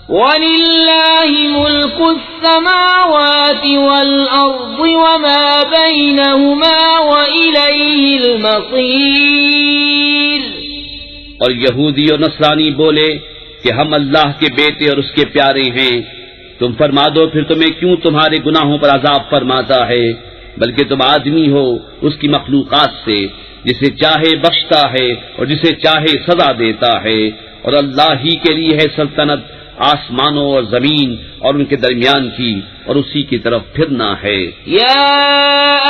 Speaker 1: ولله ملك السماوات والأرض وما بينهما وإليه المصير۔
Speaker 2: اور یہودی اور نصرانی بولے کہ ہم اللہ کے بیٹے اور اس کے پیارے ہیں۔ تم فرما دو پھر تمہیں کیوں تمہارے گناہوں پر عذاب فرماتا ہے، بلکہ تم آدمی ہو اس کی مخلوقات سے، جسے چاہے بخشتا ہے اور جسے چاہے سزا دیتا ہے، اور اللہ ہی کے لیے ہے سلطنت آسمانوں اور زمین اور ان کے درمیان کی، اور اسی کی طرف پھرنا ہے۔
Speaker 1: یا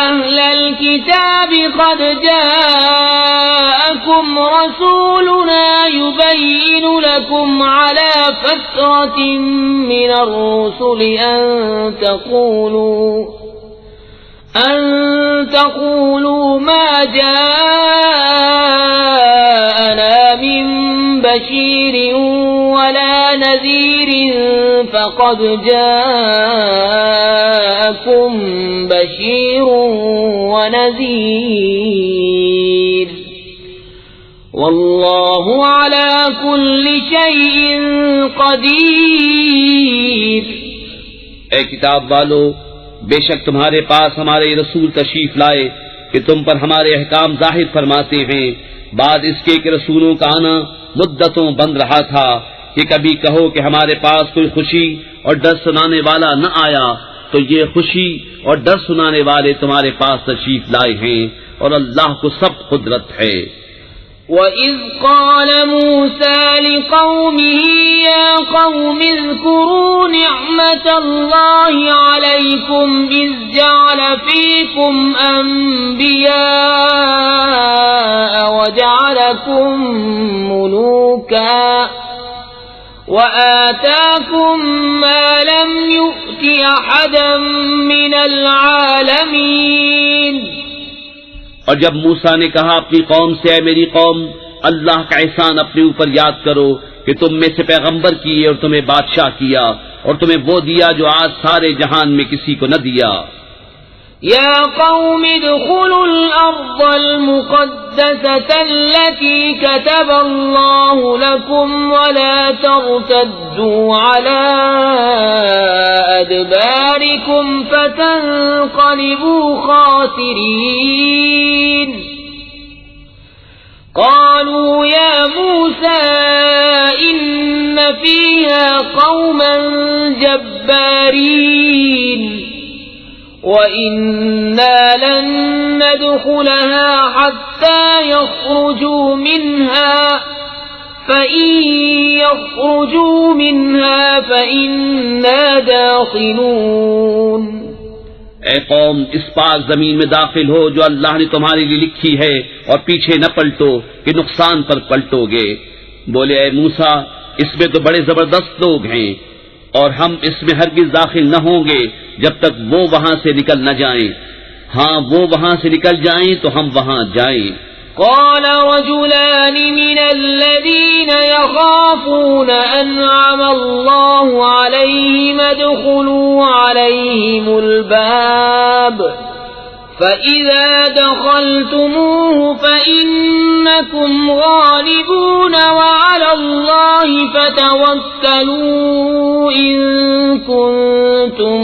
Speaker 1: اہل الکتاب قد جاءکم رسولنا یبین لکم علی فترة من الرسل أن تقولوا ما جاءنا من بشير ولا نذير فقد جاءكم بشير ونذير والله على كل شيء قدير۔
Speaker 2: اے کتاب والو، بے شک تمہارے پاس ہمارے رسول تشریف لائے کہ تم پر ہمارے احکام ظاہر فرماتے ہیں، بعد اس کے کہ رسولوں کا آنا مدتوں بند رہا تھا کہ کبھی کہو کہ ہمارے پاس کوئی خوشی اور ڈر سنانے والا نہ آیا، تو یہ خوشی اور ڈر سنانے والے تمہارے پاس تشریف لائے ہیں، اور اللہ کو سب قدرت ہے۔
Speaker 1: وَإِذْ قَالَ مُوسَى لِقَوْمِهِ يَا قَوْمِ اذْكُرُوا نِعْمَةَ اللَّهِ عَلَيْكُمْ إِذْ جَعَلَ فِيكُمْ أَنْبِيَاءَ وَجَعَلَكُمْ مُلُوكًا وَآتَاكُمْ مَا لَمْ يُؤْتِ أَحَدًا مِنَ الْعَالَمِينَ۔
Speaker 2: اور جب موسیٰ نے کہا اپنی قوم سے، اے میری قوم، اللہ کا احسان اپنے اوپر یاد کرو کہ تم میں سے پیغمبر کیے اور تمہیں بادشاہ کیا اور تمہیں وہ دیا جو آج سارے جہان میں کسی کو نہ دیا۔
Speaker 1: يا قوم ادخلوا الأرض المقدسة التي كتب الله لكم ولا ترتدوا على أدباركم فتنقلبوا خاسرين۔ قالوا يا موسى إن فيها قوما جبارين وَإِنَّا لَن نَّدْخُلَهَا حَتَّى يَخْرُجُوا مِنْهَا فَإِن يَخْرُجُوا مِنْهَا فَإِنَّا دَاخِلُونَ۔
Speaker 2: اے قوم، اس پاک زمین میں داخل ہو جو اللہ نے تمہارے لیے لکھی ہے، اور پیچھے نہ پلٹو کہ نقصان پر پلٹو گے۔ بولے اے موسیٰ، اس میں تو بڑے زبردست لوگ ہیں، اور ہم اس میں ہرگز داخل نہ ہوں گے جب تک وہ وہاں سے نکل نہ جائیں۔ ہاں، وہ وہاں سے نکل جائیں تو ہم وہاں جائیں۔
Speaker 1: قال رجلان من الذين يخافون أنعم الله عليهم ادخلوا عليهم الباب فإذا دخلتموه فإنكم غالبون وعلى الله فتوكلوا إن كنتم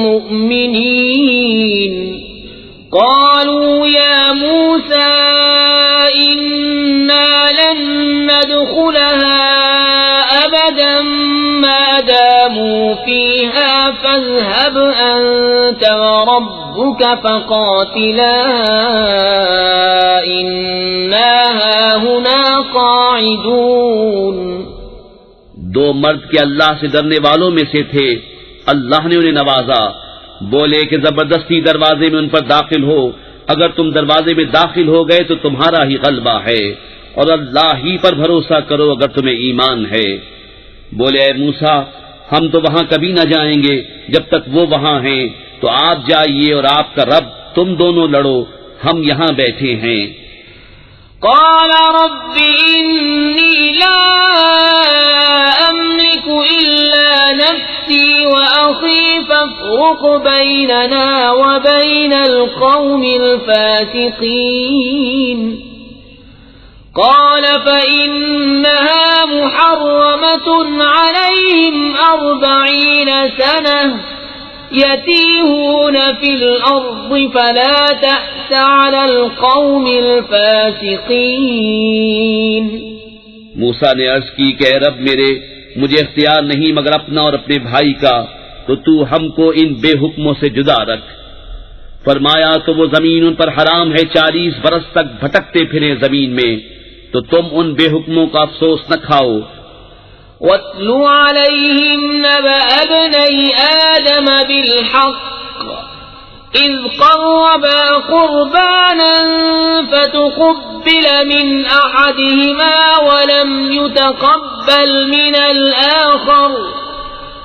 Speaker 1: مؤمنين۔ قالوا يا موسى إنا لن ندخلها أبدا ما داموا فيها فاذهب أنت وربك فقاتلا إنا هاهنا قاعدون۔
Speaker 2: دو مرد کے اللہ سے ڈرنے والوں میں سے تھے، اللہ نے انہیں نوازا۔ بولے کہ زبردستی دروازے میں ان پر داخل ہو، اگر تم دروازے میں داخل ہو گئے تو تمہارا ہی غلبہ ہے، اور اللہ ہی پر بھروسہ کرو اگر تمہیں ایمان ہے۔ بولے اے موسیٰ، ہم تو وہاں کبھی نہ جائیں گے جب تک وہ وہاں ہیں، تو آپ جائیے اور آپ کا رب، تم دونوں لڑو، ہم یہاں بیٹھے ہیں۔
Speaker 1: قال رب إني لا أملك إلا نفسي وأخي فافرق بيننا وبين القوم الفاسقين۔ قال فإنها محرمة عليهم 40 سنة يتيهون في الأرض فلا تأس على القوم الفاسقين۔
Speaker 2: موسیٰ نے عرض کی کہ اے رب میرے، مجھے اختیار نہیں مگر اپنا اور اپنے بھائی کا، تو تو ہم کو ان بے حکموں سے جدا رکھ۔ فرمایا تو وہ زمین ان پر حرام ہے، 40 برس تک بھٹکتے پھریں زمین میں، تو تم ان بے حکموں کا افسوس نہ کھاؤ۔
Speaker 1: وَاتْلُ عَلَيْهِمْ نَبَأَ ابْنَيْ آدَمَ بِالْحَقِّ إِذْ قَرَّبَا قُرْبَانًا فَتُقُبِّلَ مِنْ أَحَدِهِمَا وَلَمْ يُتَقَبَّلْ مِنَ الْآخَرِ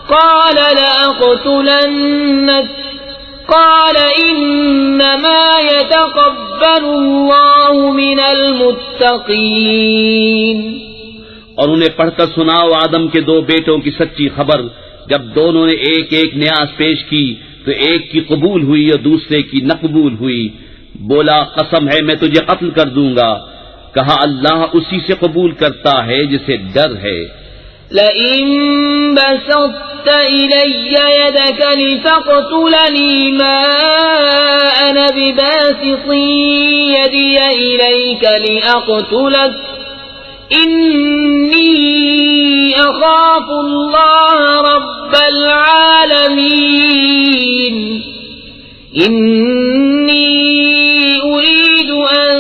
Speaker 1: قَالَ لَأَقْتُلَنَّكَ قال إنما يتقبل الله من المتقين.
Speaker 2: اور انہیں پڑھ کر سناؤ آدم کے دو بیٹوں کی سچی خبر. جب دونوں نے ایک ایک نیاز پیش کی تو ایک کی قبول ہوئی اور دوسرے کی نہ قبول ہوئی. بولا قسم ہے میں تجھے قتل کر دوں گا. کہا اللہ اسی سے قبول کرتا ہے جسے ڈر ہے.
Speaker 1: لئن بسطت إلي يدك لتقتلني ما أنا بباسط يدي إليك لأقتلك إني أخاف الله رب العالمين. إني أريد أن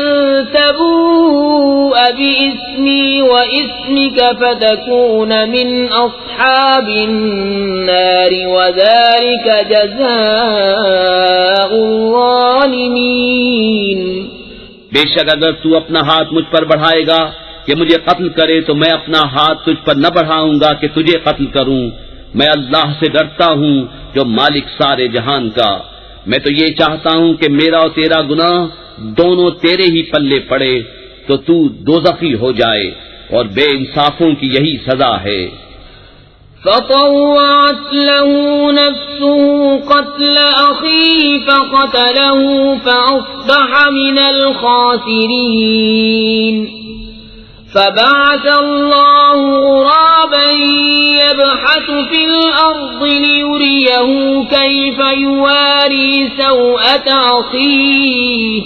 Speaker 1: تبوء بإسمي وإسمك فتكون من أصحاب النار وذلك جزاء الظالمين.
Speaker 2: بے شک اگر تو اپنا ہاتھ مجھ پر بڑھائے گا کہ مجھے قتل کرے تو میں اپنا ہاتھ تجھ پر نہ بڑھاؤں گا کہ تجھے قتل کروں. میں اللہ سے ڈرتا ہوں جو مالک سارے جہان کا. میں تو یہ چاہتا ہوں کہ میرا اور تیرا گناہ دونوں تیرے ہی پلے پڑے تو تو دوزخی ہو جائے اور بے انصافوں کی یہی سزا ہے.
Speaker 1: فطوعت له نفسه قتل أخيه فقتله فأصبح من الخاسرين. فبعث الله غرابا يبحث في الأرض ليريه كيف يواري سوءة أخيه.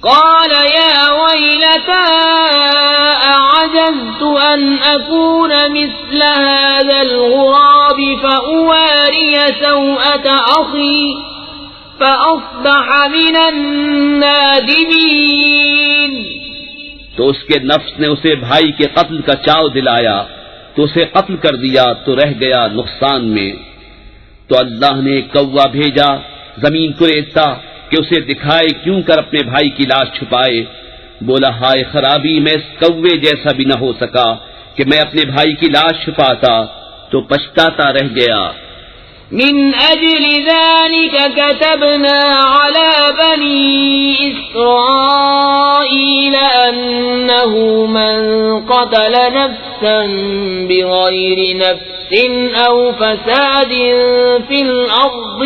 Speaker 1: قال يا ويلتى أعجزت أن أكون مثل هذا الغراب فأواري سوءة أخي فأصبح من النادمين.
Speaker 2: تو اس کے نفس نے اسے بھائی کے قتل کا چاو دلایا تو اسے قتل کر دیا تو رہ گیا نقصان میں. تو اللہ نے کوا بھیجا زمین کو ریتتا کہ اسے دکھائے کیوں کر اپنے بھائی کی لاش چھپائے. بولا ہائے خرابی میں اس کوے جیسا بھی نہ ہو سکا کہ میں اپنے بھائی کی لاش چھپاتا تو پچھتاتا رہ گیا.
Speaker 1: من أجل ذلك كتبنا على بني إسرائيل أنه من قتل نفسا بغير نفس أو فساد في الأرض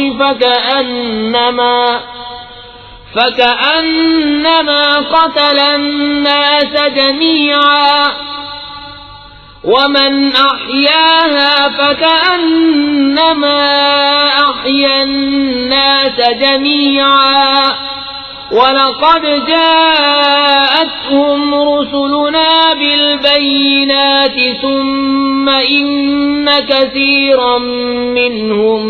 Speaker 1: فكأنما قتل الناس جميعا ومن أحياها فكأنما أحيا الناس جميعا ولقد جاءتهم رسلنا بالبينات ثم إن كثيرا منهم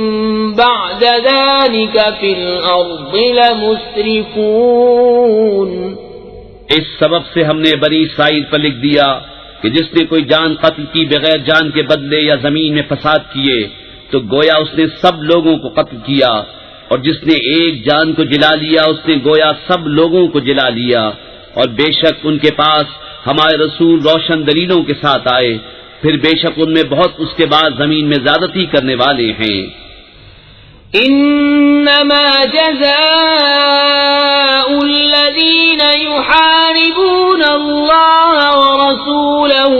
Speaker 1: بعد ذلك في الأرض لمسرفون.
Speaker 2: اس سبب سے ہم نے بنی اسرائیل پر لکھ دیا کہ جس نے کوئی جان قتل کی بغیر جان کے بدلے یا زمین میں فساد کیے تو گویا اس نے سب لوگوں کو قتل کیا، اور جس نے ایک جان کو جلا لیا اس نے گویا سب لوگوں کو جلا لیا. اور بے شک ان کے پاس ہمارے رسول روشن دلیلوں کے ساتھ آئے، پھر بے شک ان میں بہت اس کے بعد زمین میں زیادتی کرنے والے ہیں.
Speaker 1: انما جزاء الذين يحاربون الله ورسوله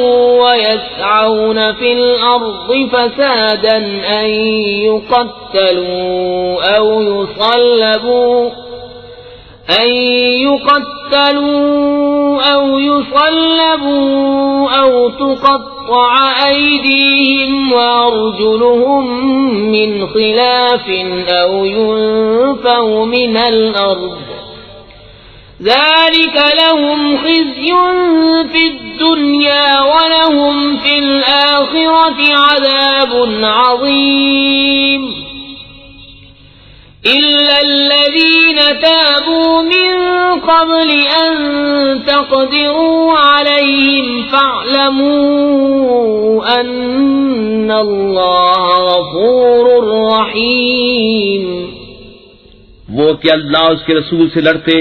Speaker 1: ويسعون في الأرض فسادا أن يقتلوا أو يصلبوا أو تقطع أيديهم وأرجلهم من خلاف أو ينفوا من الأرض ذلك لهم خزي في الدنيا ولهم في الآخرة عذاب عظيم. إلا الذين تابوا من قبل أن تقدروا عليهم فاعلموا أن الله غفور رحيم.
Speaker 2: وہ کہ اللہ اس کے رسول سے لڑتے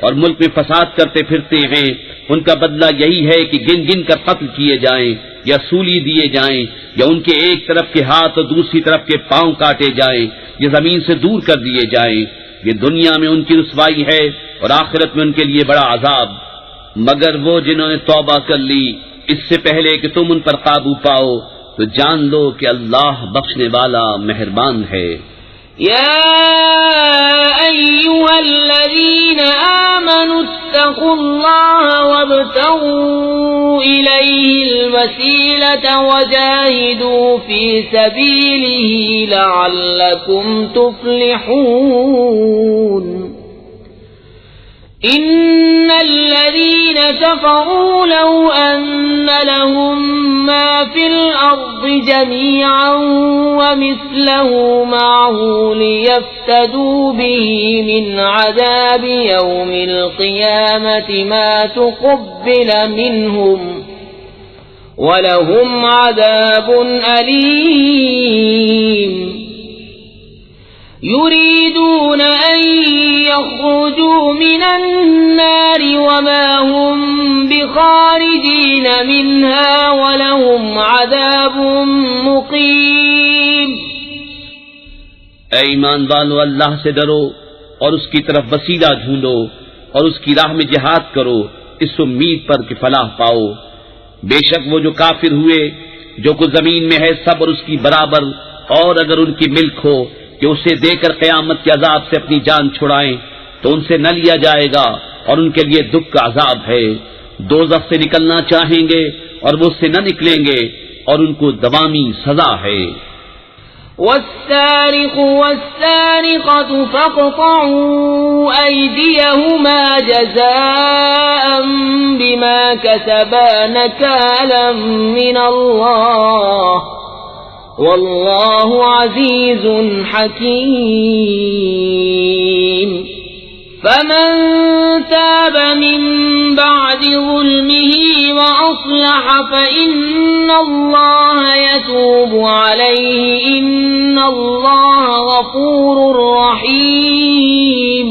Speaker 2: اور ملک میں فساد کرتے پھرتے ہیں، ان کا بدلہ یہی ہے کہ گن گن کر قتل کیے جائیں یا سولی دیے جائیں یا ان کے ایک طرف کے ہاتھ اور دوسری طرف کے پاؤں کاٹے جائیں یہ زمین سے دور کر دیے جائیں، یہ دنیا میں ان کی رسوائی ہے اور آخرت میں ان کے لیے بڑا عذاب۔ مگر وہ جنہوں نے توبہ کر لی اس سے پہلے کہ تم ان پر قابو پاؤ تو جان لو کہ اللہ بخشنے والا مہربان ہے۔
Speaker 1: يا أيها الذين آمنوا اتقوا الله وابتغوا إليه الوسيلة وجاهدوا في سبيله لعلكم تفلحون إن الذين كفروا لو أن لهم ما في الأرض جميعا ومثله معه ليفتدوا به من عذاب يوم القيامة ما تقبل منهم ولهم عذاب أليم يريدون أن يخرجوا من النار وما هم بخارجين منها ولهم عذاب مقيم۔
Speaker 2: اے ایمان والو، اللہ سے ڈرو اور اس کی طرف وسیلہ ڈھونڈو اور اس کی راہ میں جہاد کرو اس امید پر کہ فلاح پاؤ۔ بے شک وہ جو کافر ہوئے جو کچھ زمین میں ہے سب اور اس کی برابر، اور اگر ان کی ملک ہو کہ اسے دے کر قیامت کے عذاب سے اپنی جان چھڑائیں تو ان سے نہ لیا جائے گا اور ان کے لیے دکھ کا عذاب ہے۔ دوزخ سے نکلنا چاہیں گے اور وہ اس سے نہ نکلیں گے اور ان کو دوامی سزا ہے۔
Speaker 1: والسارق والسارقة فاقطعوا أيديهما جزاء بما كسبا نكالا من الله واللہ عزیز حکیم۔ فمن تاب من بعد ظلمه وأصلح فإن الله يتوب عليه إن الله غفور رحيم۔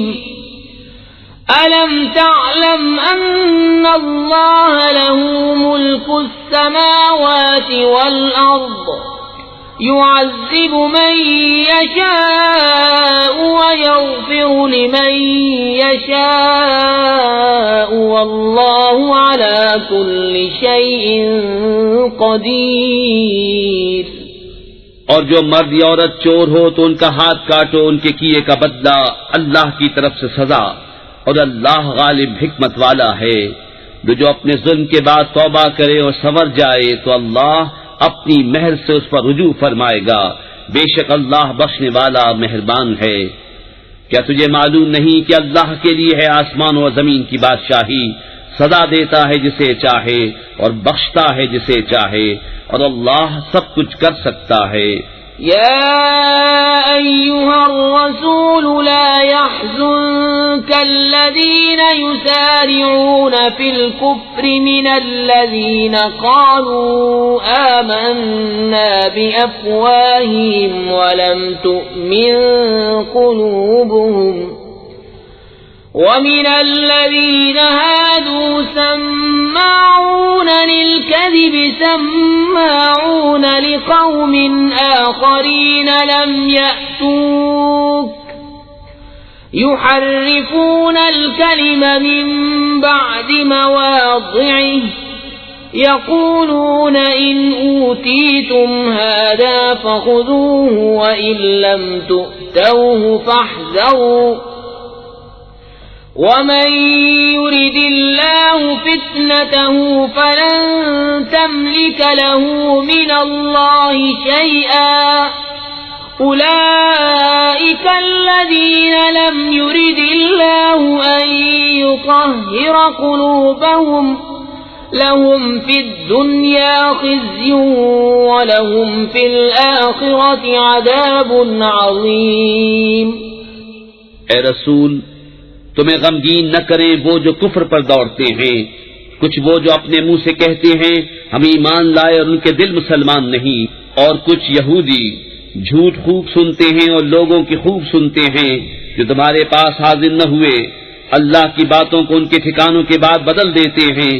Speaker 1: ألم تعلم أن الله له ملك السماوات والأرض يعذب من يشاء ويغفر لمن يشاء والله على كل شيء قدير۔
Speaker 2: اور جو مرد یا عورت چور ہو تو ان کا ہاتھ کاٹو، ان کے کیے کا بدلہ اللہ کی طرف سے سزا، اور اللہ غالب حکمت والا ہے۔ جو اپنے ظلم کے بعد توبہ کرے اور سنور جائے تو اللہ اپنی مہر سے اس پر رجوع فرمائے گا، بے شک اللہ بخشنے والا مہربان ہے۔ کیا تجھے معلوم نہیں کہ اللہ کے لیے ہے آسمان و زمین کی بادشاہی، سزا دیتا ہے جسے چاہے اور بخشتا ہے جسے چاہے، اور اللہ سب کچھ کر سکتا ہے۔
Speaker 1: يا أيها الرسول لا يحزنك الذين يسارعون في الكفر من الذين قالوا آمنا بأفواههم ولم تؤمن قلوبهم ومن الذين هادوا سماعون للكذب سماعون لقوم آخرين لم يأتوك يحرفون الكلم من بعد مواضعه يقولون إن أوتيتم هذا فخذوه وإن لم تؤتوه فاحذروا ومن يرد الله فتنته فلن تملك له من الله شيئا أولئك الذين لم يرد الله أن يطهر قلوبهم لهم في الدنيا خزي ولهم في الآخرة عذاب عظيم۔
Speaker 2: اے رسول، تمہیں غمگین نہ کریں وہ جو کفر پر دوڑتے ہیں، کچھ وہ جو اپنے منہ سے کہتے ہیں ہم ایمان لائے اور ان کے دل مسلمان نہیں، اور کچھ یہودی جھوٹ خوب سنتے ہیں اور لوگوں کی خوب سنتے ہیں جو تمہارے پاس حاضر نہ ہوئے، اللہ کی باتوں کو ان کے ٹھکانوں کے بعد بدل دیتے ہیں،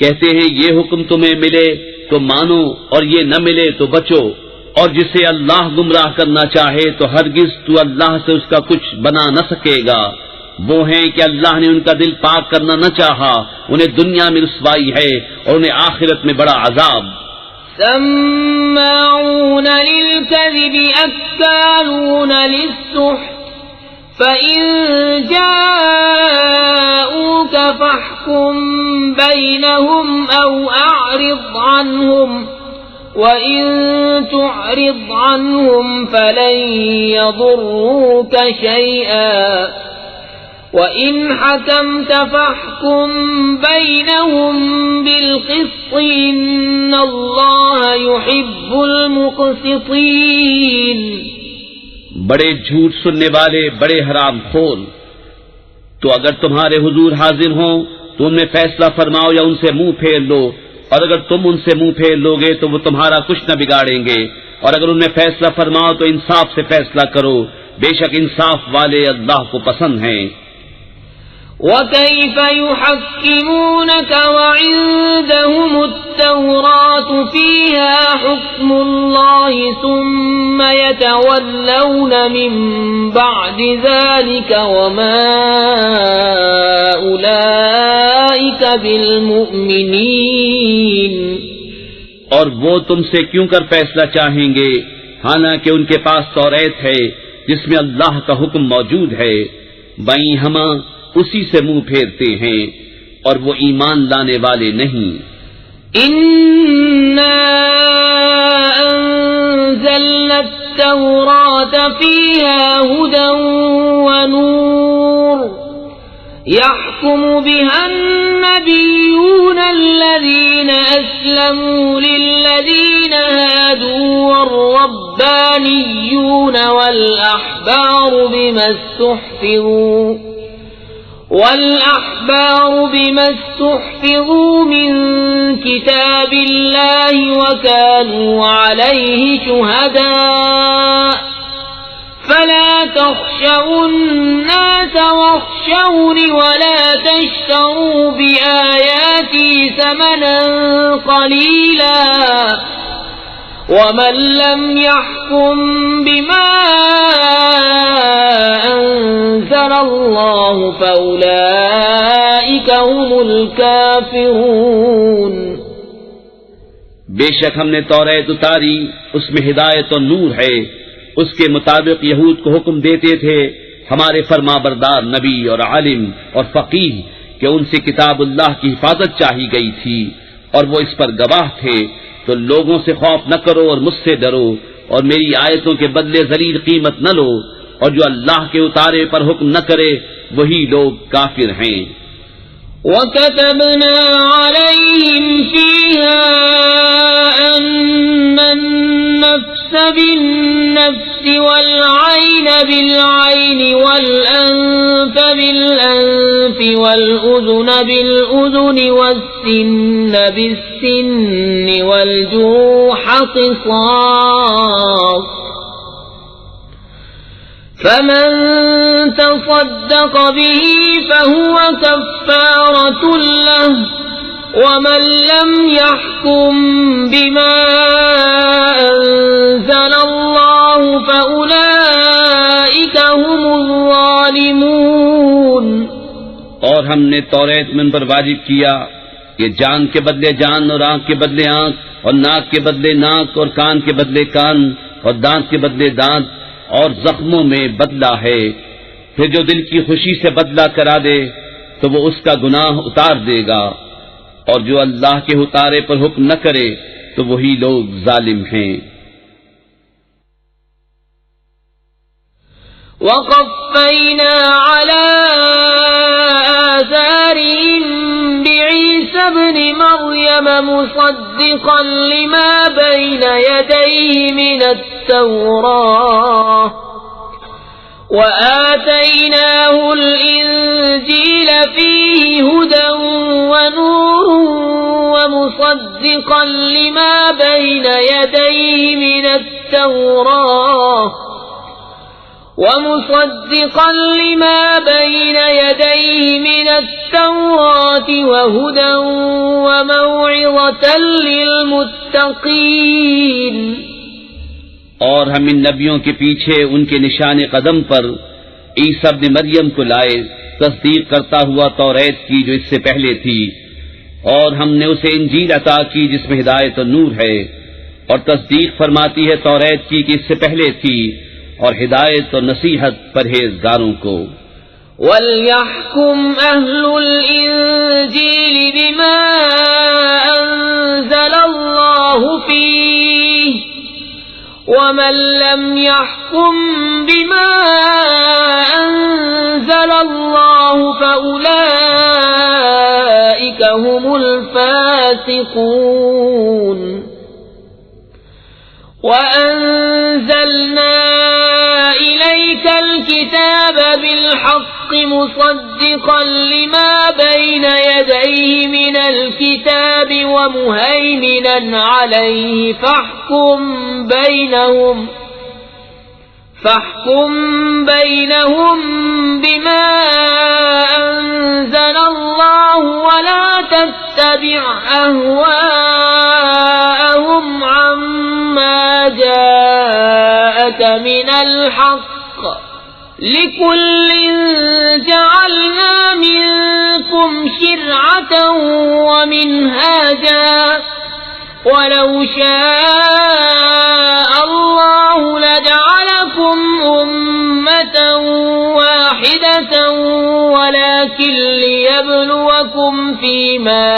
Speaker 2: کہتے ہیں یہ حکم تمہیں ملے تو مانو اور یہ نہ ملے تو بچو، اور جسے اللہ گمراہ کرنا چاہے تو ہرگز تو اللہ سے اس کا کچھ بنا نہ سکے گا. وہ ہیں کہ اللہ نے ان کا دل پاک کرنا نہ چاہا، انہیں دنیا میں رسوائی ہے اور انہیں آخرت میں بڑا عذاب.
Speaker 1: سماعون للكذب أكالون للسحت فإن جاءوك فاحكم بينهم أو أعرض عنهم وَإِن تُعْرِضْ عَنْهُمْ فَلَن يَضُرُّوكَ شَيْئًا وَإِنْ حَكَمْتَ فَاحْكُم بَيْنَهُم بِالْقِسْطِ إِنَّ اللَّهَ يُحِبُّ الْمُقْسِطِينَ.
Speaker 2: بڑے جھوٹ سننے والے، بڑے حرام خور، تو اگر تمہارے حضور حاضر ہوں تو ان میں فیصلہ فرماؤ یا ان سے منہ پھیر لو، اور اگر تم ان سے منہ پھیر لو گے تو وہ تمہارا کچھ نہ بگاڑیں گے، اور اگر ان میں فیصلہ فرماؤ تو انصاف سے فیصلہ کرو، بے شک انصاف والے اللہ کو پسند ہیں.
Speaker 1: وَكَيْفَ يُحَكِّمُونَكَ وَعِندَهُمُ التَّوْرَاةُ فِيهَا حُكْمُ اللَّهِ ثُمَّ يَتَوَلَّوْنَ مِن بَعْدِ ذَلِكَ وَمَا أُولَئِكَ بِالْمُؤْمِنِينَ.
Speaker 2: اور وہ تم سے کیوں کر فیصلہ چاہیں گے حالانکہ ان کے پاس توریت ہے جس میں اللہ کا حکم موجود ہے، بائیں ہم اسی سے منہ پھیرتے ہیں اور وہ ایمان لانے والے نہیں.
Speaker 1: اِنَّا أَنزَلْنَا التَّوْرَاةَ فِيهَا هُدًى وَنُورٌ يَحْكُمُ بِهَا النَّبِيُّونَ الَّذِينَ أَسْلَمُوا لِلَّذِينَ هَادُوا وَالرَّبَّانِيُّونَ وَالْأَحْبَارُ بما استحفظوا من كتاب الله وكانوا عليه شهداء فلا تخشوا الناس واخشون ولا تشتروا بآياتي ثمنا قليلا ومن لم يحكم بما أنزل الله فأولئك هم الكافرون.
Speaker 2: بے شک ہم نے توریت اتاری، اس میں ہدایت اور نور ہے. اس کے مطابق یہود کو حکم دیتے تھے ہمارے فرما بردار نبی اور عالم اور فقیہ کہ ان سے کتاب اللہ کی حفاظت چاہی گئی تھی اور وہ اس پر گواہ تھے. تو لوگوں سے خوف نہ کرو اور مجھ سے ڈرو، اور میری آیتوں کے بدلے ذلیل قیمت نہ لو، اور جو اللہ کے اتارے پر حکم نہ کرے وہی لوگ کافر ہیں.
Speaker 1: وَكَتَبْنَا عَلَيْهِمْ فِيهَا أَنَّ النَّفْسَ بِالنَّفْسِ وَالْعَيْنَ بِالْعَيْنِ وَالْأَنفَ بِالْأَنفِ وَالْأُذُنَ بِالْأُذُنِ وَالسِّنَّ بِالسِّنِّ وَالْجُرُوحَ قِصَاصٌ فمن تصدق به فهو كفارة له ومن لم يحكم بما أنزل الله فأولئك هم الظالمون.
Speaker 2: اور ہم نے توریت میں ان پر واجب کیا کہ جان کے بدلے جان اور آنکھ کے بدلے آنکھ اور ناک کے بدلے ناک اور کان کے بدلے کان اور دانت کے بدلے دانت اور زخموں میں بدلہ ہے. پھر جو دل کی خوشی سے بدلہ کرا دے تو وہ اس کا گناہ اتار دے گا، اور جو اللہ کے اتارے پر حکم نہ کرے تو وہی لوگ ظالم ہیں.
Speaker 1: وَقَفَّيْنَا عَلَى آثَارِهِم بِعِيسَى ابْنِ مَرْيَمَ مُصَدِّقًا لِمَا بَيْنَ يَدَيْهِ مِنَ التَّوْرَاةِ وَآتَيْنَاهُ الْإِنجِيلَ فِيهِ هُدًى وَنُورٌ وَمُصَدِّقًا لِمَا بَيْنَ يَدَيْهِ مِنَ التَّوْرَاةِ وَهُدًى وَمَوْعِظَةً لِلْمُتَّقِينَ.
Speaker 2: اور ہم ان نبیوں کے پیچھے ان کے نشان قدم پر عیسی ابن مریم کو لائے، تصدیق کرتا ہوا توریت کی جو اس سے پہلے تھی، اور ہم نے اسے انجیل عطا کی جس میں ہدایت و نور ہے، اور تصدیق فرماتی ہے توریت کی کہ اس سے پہلے تھی، اور ہدایت و نصیحت پرہیزگاروں کو۔
Speaker 1: وَلْيَحْكُمْ أَهْلُ الْإِنجِيلِ بِمَا أَنزَلَ اللَّهُ فِيهِ وَمَن لَّمْ يَحْكُم بِمَا أَنزَلَ اللَّهُ فَأُولَئِكَ هُمُ الْفَاسِقُونَ۔ وَأَنزَلْنَا إِلَيْكَ الْكِتَابَ بِالْحَقِّ مُصَدِّقًا لِمَا بَيْنَ يَدَيْهِ مِنَ الْكِتَابِ وَمُهَيْمِنًا عَلَيْهِ فَاحْكُم بَيْنَهُم بِمَا أَنزَلَ اللَّهُ وَلَا تَتَّبِعْ أَهْوَاءَهُمْ عَمَّا جَاءَكَ مِنَ الْحَقِّ ۚ لِكُلٍّ جَعَلْنَا مِنكُمْ شِرْعَةً وَمِنْهَاجًا ۚ وَلَوْ شَاءَ اللَّهُ لَجَعَلَكُمْ أُمَّةً وَاحِدَةً وَلَكِن لِّيَبْلُوَكُمْ فِيمَا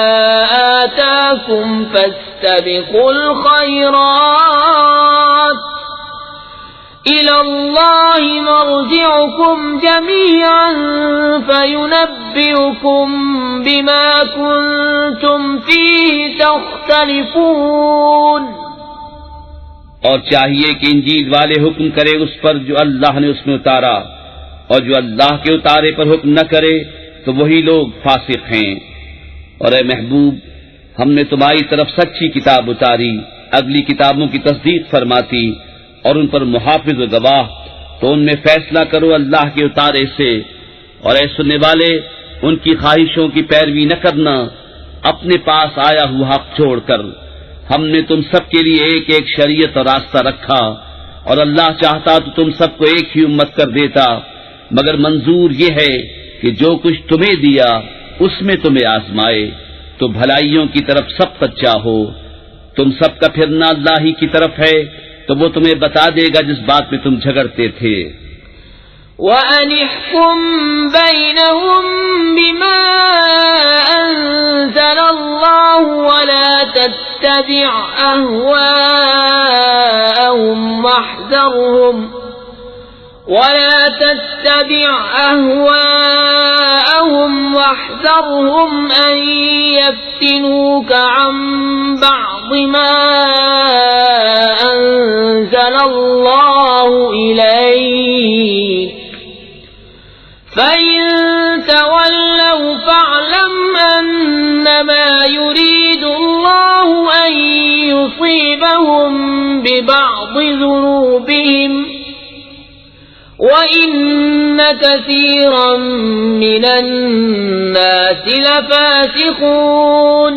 Speaker 1: آتَاكُمْ فَاسْتَبِقُوا الْخَيْرَاتِ ۚ إِلَى اللَّهِ مَرْجِعُكُمْ جَمِيعًا فَيُنَبِّئُكُم بِمَا كُنتُمْ فِيهِ تَخْتَلِفُونَ۔
Speaker 2: اور چاہیے کہ انجیل والے حکم کرے اس پر جو اللہ نے اس میں اتارا، اور جو اللہ کے اتارے پر حکم نہ کرے تو وہی لوگ فاسق ہیں۔ اور اے محبوب، ہم نے تمہاری طرف سچی کتاب اتاری، اگلی کتابوں کی تصدیق فرماتی اور ان پر محافظ و گواہ، تو ان میں فیصلہ کرو اللہ کے اتارے سے، اور اے سننے والے ان کی خواہشوں کی پیروی نہ کرنا اپنے پاس آیا ہوا حق چھوڑ کر۔ ہم نے تم سب کے لیے ایک ایک شریعت اور راستہ رکھا، اور اللہ چاہتا تو تم سب کو ایک ہی امت کر دیتا، مگر منظور یہ ہے کہ جو کچھ تمہیں دیا اس میں تمہیں آزمائے، تو بھلائیوں کی طرف سب سچا ہو۔ تم سب کا پھرنا اللہ ہی کی طرف ہے، تو وہ تمہیں بتا دے گا جس بات میں تم جھگڑتے تھے۔
Speaker 1: وَأَنِ احْكُم بَيْنَهُم بِمَا أَنزَلَ اللَّهُ وَلَا تَتَّبِعْ أَهْوَاءَهُمْ وَاحْذَرْهُمْ أَن يَفْتِنُوكَ عَن بَعْضِ مَا أَنزَلَ اللَّهُ إِلَيْكَ ۖ فَإِن تَوَلَّوْا فَاعْلَمْ أَنَّمَا يُرِيدُ اللَّهُ أَن يُصِيبَهُم بِبَعْضِ ذُنُوبِهِمْ وَإِنَّ كَثِيرًا مِّنَ النَّاسِ لَفَاسِقُونَ۔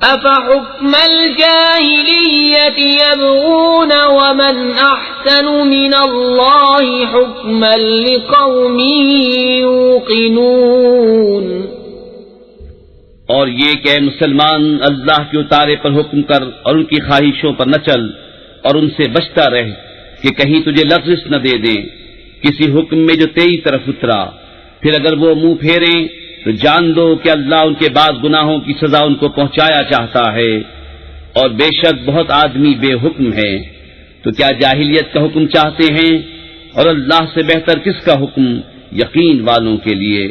Speaker 1: أَفَحُكْمَ الْجَاهِلِيَّةِ يَبْغُونَ وَمَنْ أَحْسَنُ مِنَ اللَّهِ حُكْمًا لِقَوْمٍ يُوقِنُونَ۔
Speaker 2: اور یہ کہ اے مسلمان اللہ کے اتارے پر حکم کر اور ان کی خواہشوں پر نہ چل، اور ان سے بچتا رہ کہ کہیں تجھے لغزش نہ دے دیں کسی حکم میں جو تیری طرف اترا، پھر اگر وہ منہ پھیریں تو جان دو کہ اللہ ان کے بعد گناہوں کی سزا ان کو پہنچایا چاہتا ہے، اور بے شک بہت آدمی بے حکم ہے۔ تو کیا جاہلیت کا حکم چاہتے ہیں؟ اور اللہ سے بہتر کس کا حکم یقین والوں کے لیے۔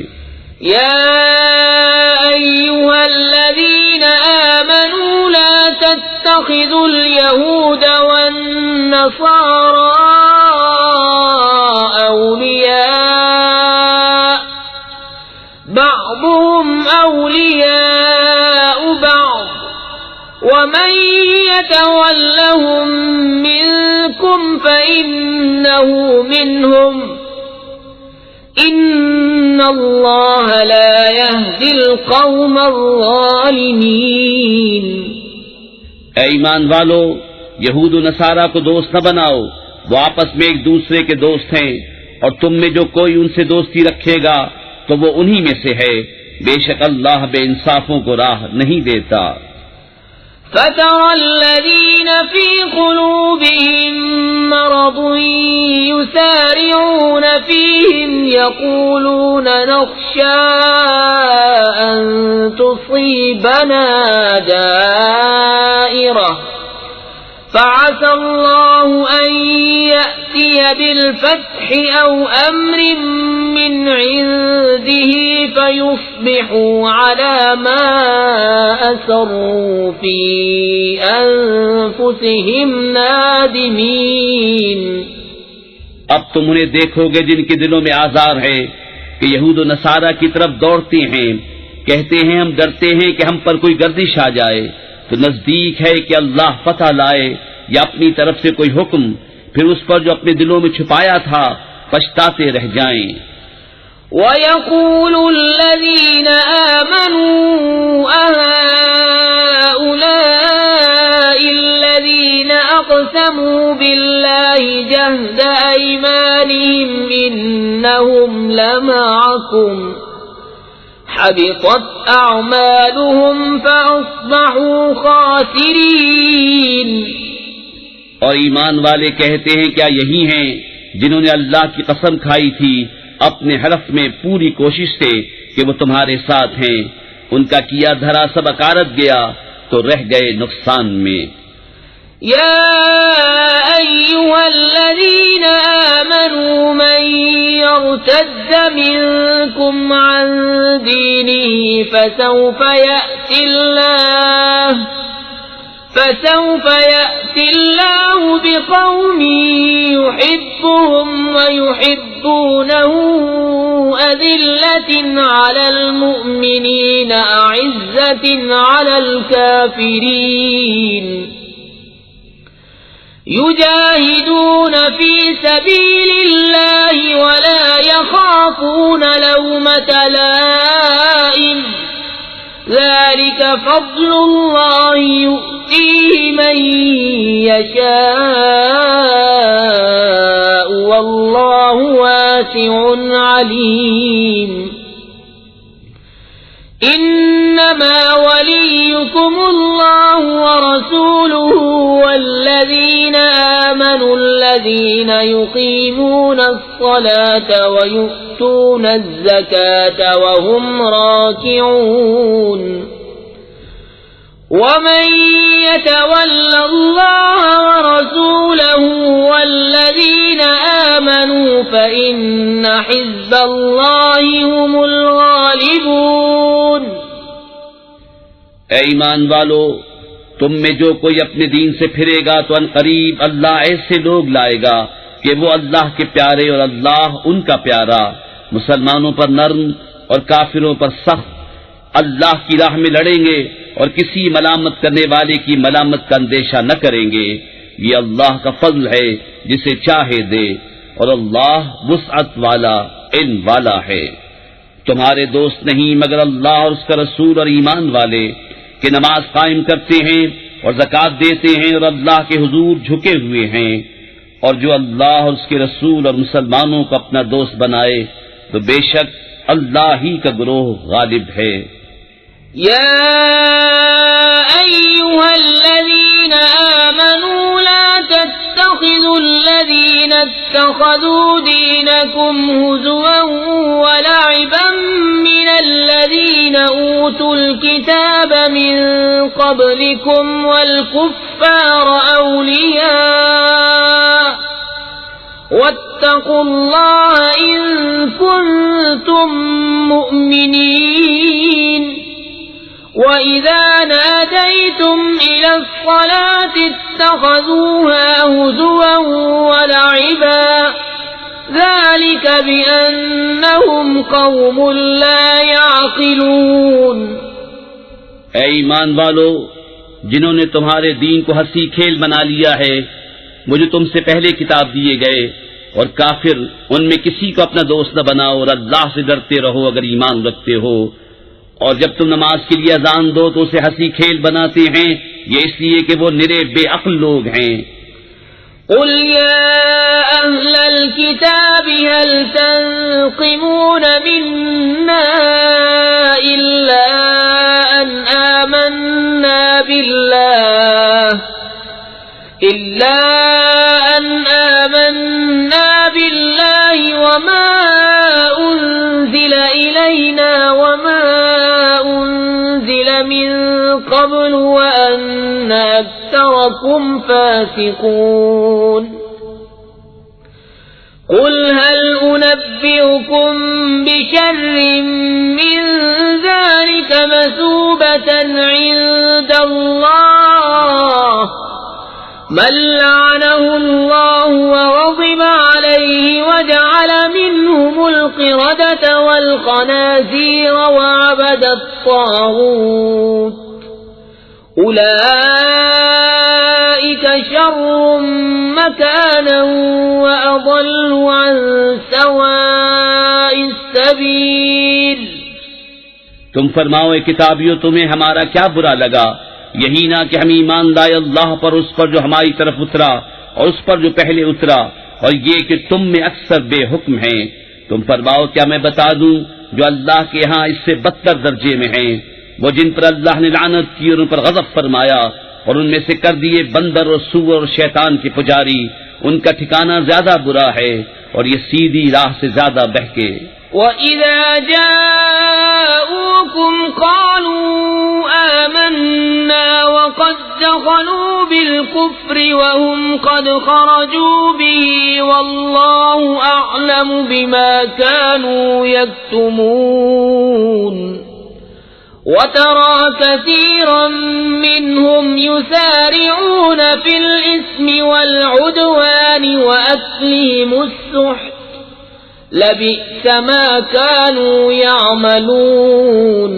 Speaker 1: يا أيها الذين آمنوا لا تتخذوا اليهود والنصارى أولياء بعضهم أولياء بعض ومن يتولهم منكم فإنه منهم إن الله لا يهدي القوم الظالمين۔
Speaker 2: اے ایمان والو، یہود و نصارہ کو دوست نہ بناؤ، وہ آپس میں ایک دوسرے کے دوست ہیں، اور تم میں جو کوئی ان سے دوستی رکھے گا تو وہ انہی میں سے ہے، بے شک اللہ بے انصافوں کو راہ نہیں دیتا۔
Speaker 1: فَتَرَى الَّذِينَ فِي قُلُوبِهِم مَّرَضٌ يُسَارِعُونَ فِيهِمْ يَقُولُونَ نَخْشَىٰ أَن تُصِيبَنَا دَائِرَةٌ فَعَسَى اللَّهُ أَن يَأْتِيَ بِالْفَتْحِ أَوْ أَمْرٍ مِّنْ عِندِهِ فَيُصْبِحُوا عَلَىٰ مَا أَسَرُّوا فِي أَنفُسِهِمْ نَادِمِينَ۔
Speaker 2: اب تم انہیں دیکھو گے جن کے دلوں میں آزار ہے کہ یہود و نصارہ کی طرف دوڑتے ہیں، کہتے ہیں ہم ڈرتے ہیں کہ ہم پر کوئی گردش آ جائے، تو نزدیک ہے کہ اللہ فتح لائے یا اپنی طرف سے کوئی حکم، پھر اس پر جو اپنے دلوں میں چھپایا تھا پچھتاتے رہ جائیں۔
Speaker 1: وَيَقُولُ الَّذِينَ آمَنُوا أَهَٰؤُلَاءِ الَّذِينَ أَقْسَمُوا بِاللَّهِ جَهْدَ أَيْمَانِهِمْ إِنَّهُمْ لَمَعَكُمْ حبطت اعمالهم فاصبحوا خاسرین۔
Speaker 2: اور ایمان والے کہتے ہیں کیا یہی ہیں جنہوں نے اللہ کی قسم کھائی تھی اپنے حلف میں پوری کوشش سے کہ وہ تمہارے ساتھ ہیں، ان کا کیا دھرا سب اکارت گیا تو رہ گئے نقصان میں۔
Speaker 1: یا ایھا الذین آمنوا من يرتد منكم عن دينه فسوف يأتي الله بقوم يحبهم ويحبونه أذلة على المؤمنين أعزة على الكافرين يجاهدون في سبيل الله ولا يخافون لومة لائم ذلك فضل الله يؤتيه من يشاء والله واسع عليم۔ انما وليكم الله ورسوله والذين آمنوا الذين يقيمون الصلاة ويؤتون الزكاة وهم راكعون ومن يتول الله ورسوله والذين آمنوا فإن حزب الله هم الغالبون۔
Speaker 2: اے ایمان والو، تم میں جو کوئی اپنے دین سے پھرے گا تو ان قریب اللہ ایسے لوگ لائے گا کہ وہ اللہ کے پیارے اور اللہ ان کا پیارا، مسلمانوں پر نرم اور کافروں پر سخت، اللہ کی راہ میں لڑیں گے اور کسی ملامت کرنے والے کی ملامت کا اندیشہ نہ کریں گے۔ یہ اللہ کا فضل ہے جسے چاہے دے، اور اللہ وسعت والا علم والا ہے۔ تمہارے دوست نہیں مگر اللہ اور اس کا رسول اور ایمان والے کہ نماز قائم کرتے ہیں اور زکوٰۃ دیتے ہیں اور اللہ کے حضور جھکے ہوئے ہیں، اور جو اللہ اور اس کے رسول اور مسلمانوں کو اپنا دوست بنائے تو بے شک اللہ ہی کا گروہ غالب ہے۔
Speaker 1: یا ایھا الذین آمنوا لا تتخذوا الذین اتخذوا دینکم ہزوا ولعبا من الذین اوتوا الکتاب من قبلکم والکفار اولیاء واتقوا اللہ ان کنتم مؤمنین۔ وَإِذَا نَادَيْتُمْ إِلَى الصَّلَاةِ اتَّخَذُوهَا هُزُوًا وَلَعِبًا ذَلِكَ بِأَنَّهُمْ قَوْمٌ لَا يَعْقِلُونَ۔
Speaker 2: اے ایمان والو، جنہوں نے تمہارے دین کو ہنسی کھیل بنا لیا ہے، مجھے تم سے پہلے کتاب دیے گئے، اور کافر ان میں کسی کو اپنا دوست نہ بناؤ اور اللہ سے ڈرتے رہو اگر ایمان رکھتے ہو۔ اور جب تم نماز کے لیے اذان دو تو اسے ہنسی کھیل بناتے ہیں یہ اس لیے کہ وہ نرے بے عقل لوگ ہیں۔
Speaker 1: قل يا أهل الكتاب هل تنقمون منا إلا أن آمنا بالله وما أنزل إلينا وما أنزل من قبل وأن أكثركم فاسقون قل هل أنبئكم بشر من ذلك مثوبة عند الله من لعنه الله وغضب عليه وجعل منهم القردة والخنازير وعبد الطاغوت أولئك شر مكانا وأضل عن سواء السبيل۔
Speaker 2: تم فرماؤ اے کتابیوں تمہیں ہمارا کیا برا لگا، یہی نہ کہ ہم ایمان لائے اللہ پر، اس پر جو ہماری طرف اترا اور اس پر جو پہلے اترا، اور یہ کہ تم میں اکثر بے حکم ہیں۔ تم فرماؤ کیا میں بتا دوں جو اللہ کے ہاں اس سے بدتر درجے میں ہیں، وہ جن پر اللہ نے لعنت کی اور ان پر غضب فرمایا اور ان میں سے کر دیے بندر اور سور اور شیطان کے پجاری، ان کا ٹھکانہ زیادہ برا ہے اور یہ سیدھی راہ سے زیادہ بہکے۔
Speaker 1: وَإِذَا جَاءُوكُمْ قَالُوا آمَنَّا وَقَدْ دَخَلُوا بِالْكُفْرِ وَهُمْ قَدْ خَرَجُوا بِهِ وَاللَّهُ أَعْلَمُ بِمَا كَانُوا يَكْتُمُونَ وَتَرَى كَثِيرًا مِّنْهُمْ يُسَارِعُونَ فِي الْإِثْمِ وَالْعُدْوَانِ وَأَكْلِهِمُ السُّحْتَ لبئس ما كانوا يعملون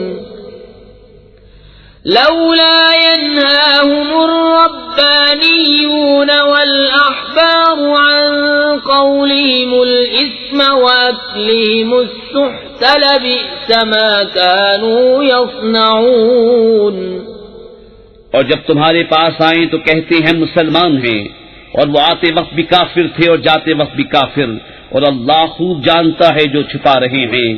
Speaker 1: لولا ينهاهم الربانيون والأحبار عن قولهم الإثم وأكلهم السحت لبئس ما كانوا يصنعون۔
Speaker 2: اور جب تمہارے پاس آئیں تو کہتے ہیں مسلمان ہیں، اور وہ آتے وقت بھی کافر تھے اور جاتے وقت بھی کافر، اور اللہ خوب جانتا ہے جو چھپا رہے ہیں۔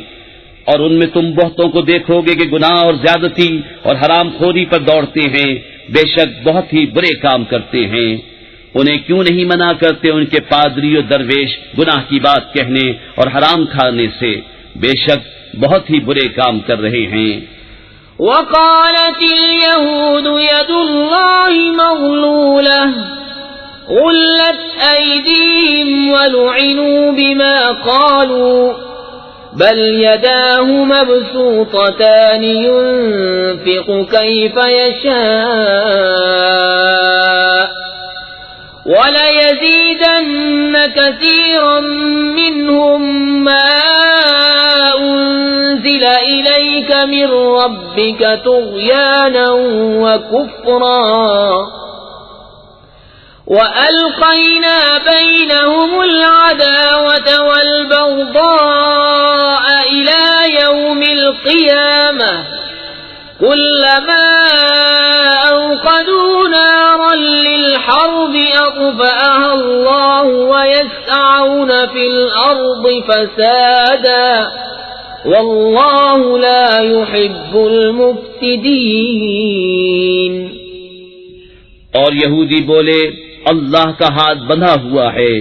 Speaker 2: اور ان میں تم بہتوں کو دیکھو گے کہ گناہ اور زیادتی اور حرام خوری پر دوڑتے ہیں، بے شک بہت ہی برے کام کرتے ہیں۔ انہیں کیوں نہیں منع کرتے ان کے پادری اور درویش گناہ کی بات کہنے اور حرام کھانے سے، بے شک بہت ہی برے کام کر رہے ہیں۔
Speaker 1: وقالت اليهود يد الله مغلولة غلت أيديهم ولعنوا بما قالوا بل يداه مبسوطتان ينفق كيف يشاء وليزيدن كثيرا منهم ما أنزل إليك من ربك طغيانا وكفرا وألقينا بينهم العداوة والبغضاء إلى يوم القيامة كلما أوقدوا نارا للحرب أطفأها الله ويسعون في الأرض فسادا والله لا يحب المفسدين۔
Speaker 2: اور یہودی بولے اللہ کا ہاتھ بندھا ہوا ہے،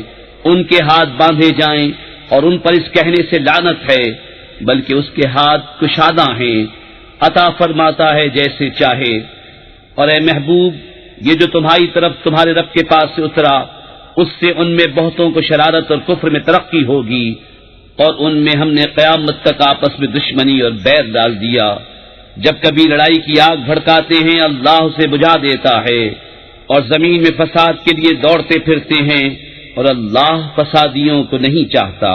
Speaker 2: ان کے ہاتھ باندھے جائیں، اور ان پر اس کہنے سے لعنت ہے، بلکہ اس کے ہاتھ کشادہ ہیں، عطا فرماتا ہے جیسے چاہے۔ اور اے محبوب، یہ جو تمہاری طرف تمہارے رب کے پاس سے اترا، اس سے ان میں بہتوں کو شرارت اور کفر میں ترقی ہوگی، اور ان میں ہم نے قیامت تک آپس میں دشمنی اور بیر ڈال دیا۔ جب کبھی لڑائی کی آگ بھڑکاتے ہیں اللہ اسے بجھا دیتا ہے، اور زمین میں فساد کے لیے دوڑتے پھرتے ہیں، اور اللہ فسادیوں کو نہیں چاہتا۔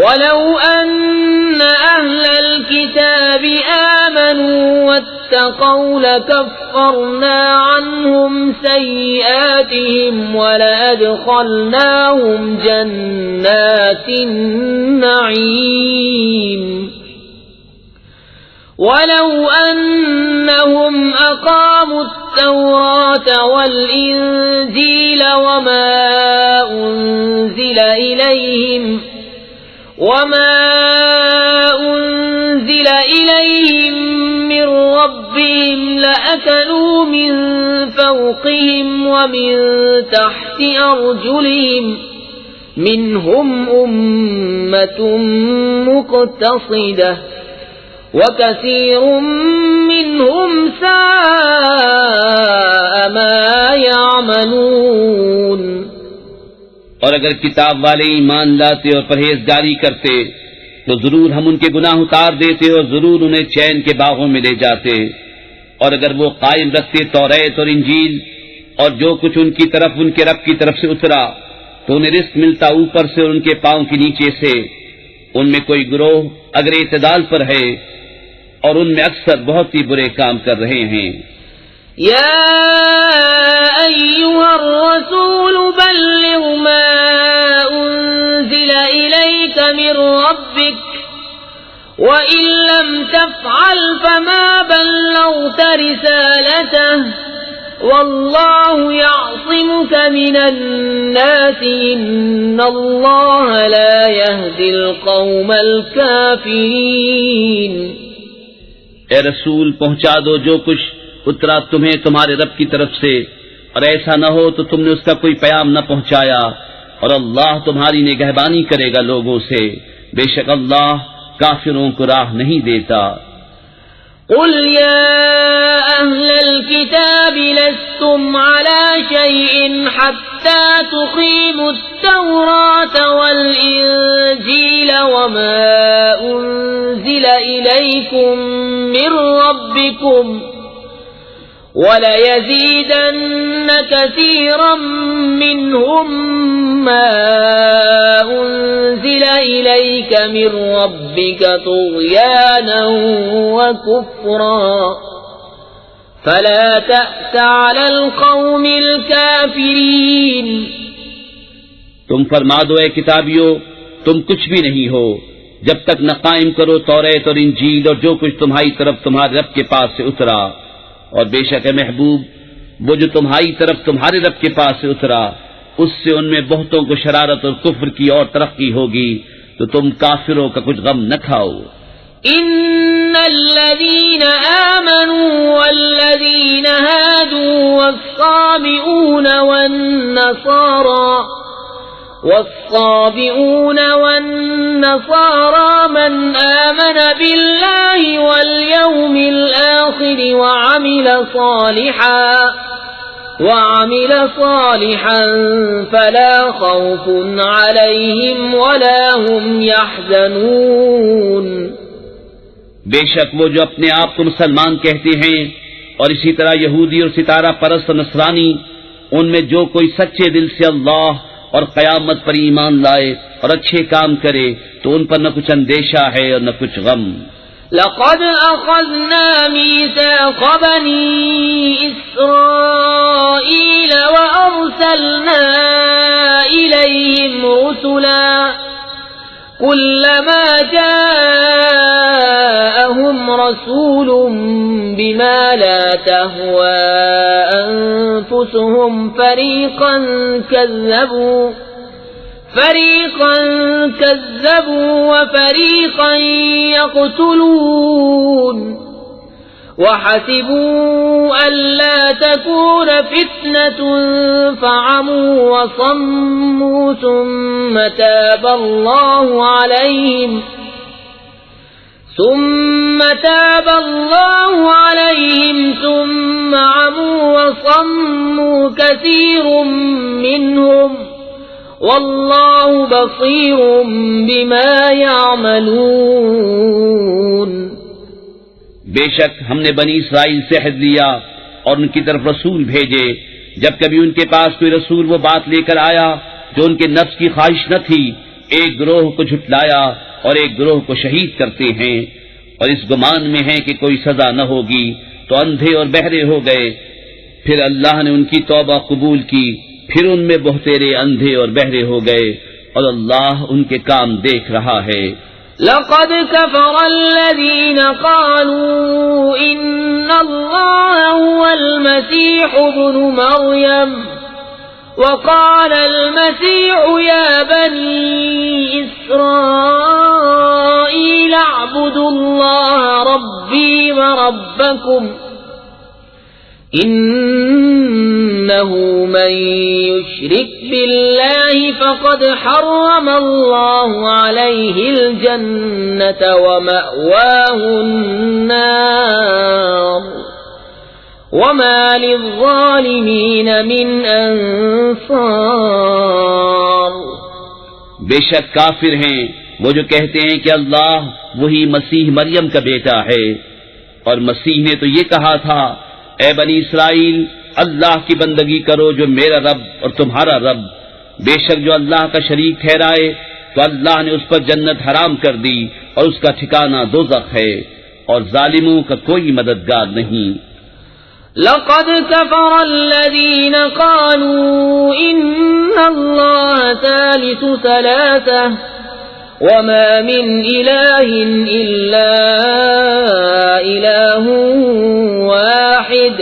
Speaker 1: وَلَوْ أَنَّ أَهْلَ الْكِتَابِ آمَنُوا وَاتَّقَوْا لَكَفَّرْنَا عَنْهُمْ سَيِّئَاتِهِمْ وَلَأَدْخَلْنَاهُمْ جَنَّاتِ النَّعِيمِ وَلَوْ أَنَّهُمْ أَقَامُوا التوراة والإنجيل وما أنزل إليهم من ربهم لأكلوا من فوقهم ومن تحت أرجلهم منهم أمة مقتصدة وكثير منهم ساء ما يعملون۔
Speaker 2: اور اگر کتاب والے ایمان لاتے اور پرہیزگاری کرتے تو ضرور ہم ان کے گناہ اتار دیتے اور ضرور انہیں چین کے باغوں میں لے جاتے، اور اگر وہ قائم رکھتے توریت اور انجیل اور جو کچھ ان کی طرف ان کے رب کی طرف سے اترا تو انہیں رزق ملتا اوپر سے اور ان کے پاؤں کے نیچے سے۔ ان میں کوئی گروہ اگر اعتدال پر ہے اور ان میں اکثر بہت ہی برے کام کر رہے ہیں۔
Speaker 1: يا أيها الرسول بلغ ما أنزل إليك من ربك وإن لم تفعل فما بلغت رسالته والله يعصمك من الناس إن الله لا يهدي القوم الكافرين۔
Speaker 2: اے رسول پہنچا دو جو کچھ اترا تمہیں تمہارے رب کی طرف سے، اور ایسا نہ ہو تو تم نے اس کا کوئی پیام نہ پہنچایا، اور اللہ تمہاری نگہبانی کرے گا لوگوں سے، بے شک اللہ کافروں کو راہ نہیں دیتا۔
Speaker 1: قل يا أهل الكتاب لستم على شيء حتى تقيموا التوراة والإنجيل وما أنزل إليكم من ربكم وَلَيَزِيدَنَّ كَثِيرًا مِّنْهُمْ مَا أُنزِلَ إِلَيْكَ مِن رَّبِّكَ طُغْيَانًا وَكُفْرًا فَلَا تَأْسَ عَلَى الْقَوْمِ الْكَافِرِينَ۔
Speaker 2: تم فرما دو اے کتابیو، تم کچھ بھی نہیں ہو جب تک نہ قائم کرو توریت اور انجیل اور جو کچھ تمہاری طرف تمہارے رب کے پاس سے اترا، اور بے شک ہے محبوب وہ جو تمہاری طرف تمہارے رب کے پاس سے اترا اس سے ان میں بہتوں کو شرارت اور کفر کی اور ترقی ہوگی، تو تم کافروں کا کچھ غم نہ کھاؤ۔
Speaker 1: ان الذين آمنوا والذين هادوا والصابئون والنصارى من آمن بالله واليوم الآخر وعمل صالحا فلا خوف عليهم ولا هم يحزنون۔
Speaker 2: بے شک وہ جو اپنے آپ کو مسلمان کہتے ہیں اور اسی طرح یہودی اور ستارہ پرست و نصرانی، ان میں جو کوئی سچے دل سے اللہ اور قیامت پر ایمان لائے اور اچھے کام کرے تو ان پر نہ کچھ اندیشہ ہے اور نہ کچھ غم۔
Speaker 1: لقد أخذنا ميثاق بني إسرائيل وأرسلنا إليهم رسلا كلما جاءهم رسول بما لا تهوى أنفسهم فريقا كذبوا وفريقا يقتلون وحسبوا ألا تكون فتنة فعموا وصموا ثم تاب الله عليهم ثم عموا وصموا كثير منهم واللہ بصیر بما يعملون۔
Speaker 2: بے شک ہم نے بنی اسرائیل سے عہد لیا اور ان کی طرف رسول بھیجے، جب کبھی ان کے پاس کوئی رسول وہ بات لے کر آیا جو ان کے نفس کی خواہش نہ تھی، ایک گروہ کو جھٹلایا اور ایک گروہ کو شہید کرتے ہیں، اور اس گمان میں ہے کہ کوئی سزا نہ ہوگی تو اندھے اور بہرے ہو گئے، پھر اللہ نے ان کی توبہ قبول کی، پھر ان میں بہتیرے اندھے اور بہرے ہو گئے، اور اللہ ان کے کام دیکھ رہا ہے۔
Speaker 1: لقد كفر الذين قالوا إن الله هو المسيح ابن مريم وقال المسيح يا بني إسرائيل اعبدوا الله ربي وربكم إنه من يشرك بالله فقد حرم الله عليه الجنة ومأواه النار وما للظالمين من انصار.
Speaker 2: بے شک کافر ہیں وہ جو کہتے ہیں کہ اللہ وہی مسیح مریم کا بیٹا ہے، اور مسیح نے تو یہ کہا تھا اے بنی اسرائیل اللہ کی بندگی کرو جو میرا رب اور تمہارا رب، بے شک جو اللہ کا شریک ٹھہرائے تو اللہ نے اس پر جنت حرام کر دی اور اس کا ٹھکانہ دوزخ ہے، اور ظالموں کا کوئی مددگار نہیں.
Speaker 1: لقد كفر الذين قالوا إن الله ثالث ثلاثة وما من إله إلا إله واحد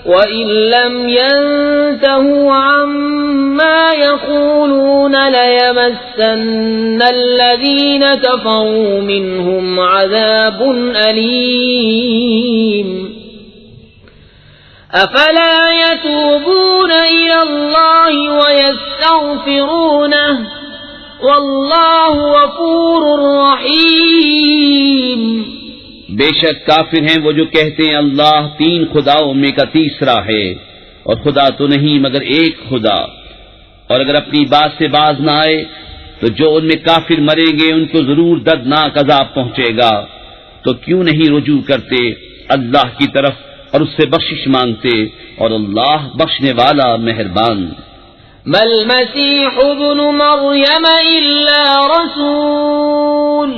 Speaker 1: وإن لم ينتهوا عما يقولون ليمسن الذين كفروا منهم عذاب أليم. أفلا يتوبون إلى الله ويستغفرونه والله غفور رحيم.
Speaker 2: بے شک کافر ہیں وہ جو کہتے ہیں اللہ تین خداؤں میں کا تیسرا ہے، اور خدا تو نہیں مگر ایک خدا، اور اگر اپنی بات سے باز نہ آئے تو جو ان میں کافر مریں گے ان کو ضرور دردناک عذاب پہنچے گا. تو کیوں نہیں رجوع کرتے اللہ کی طرف اور اس سے بخشش مانگتے، اور اللہ بخشنے والا مہربان.
Speaker 1: ما المسيح ابن مريم إلا رسول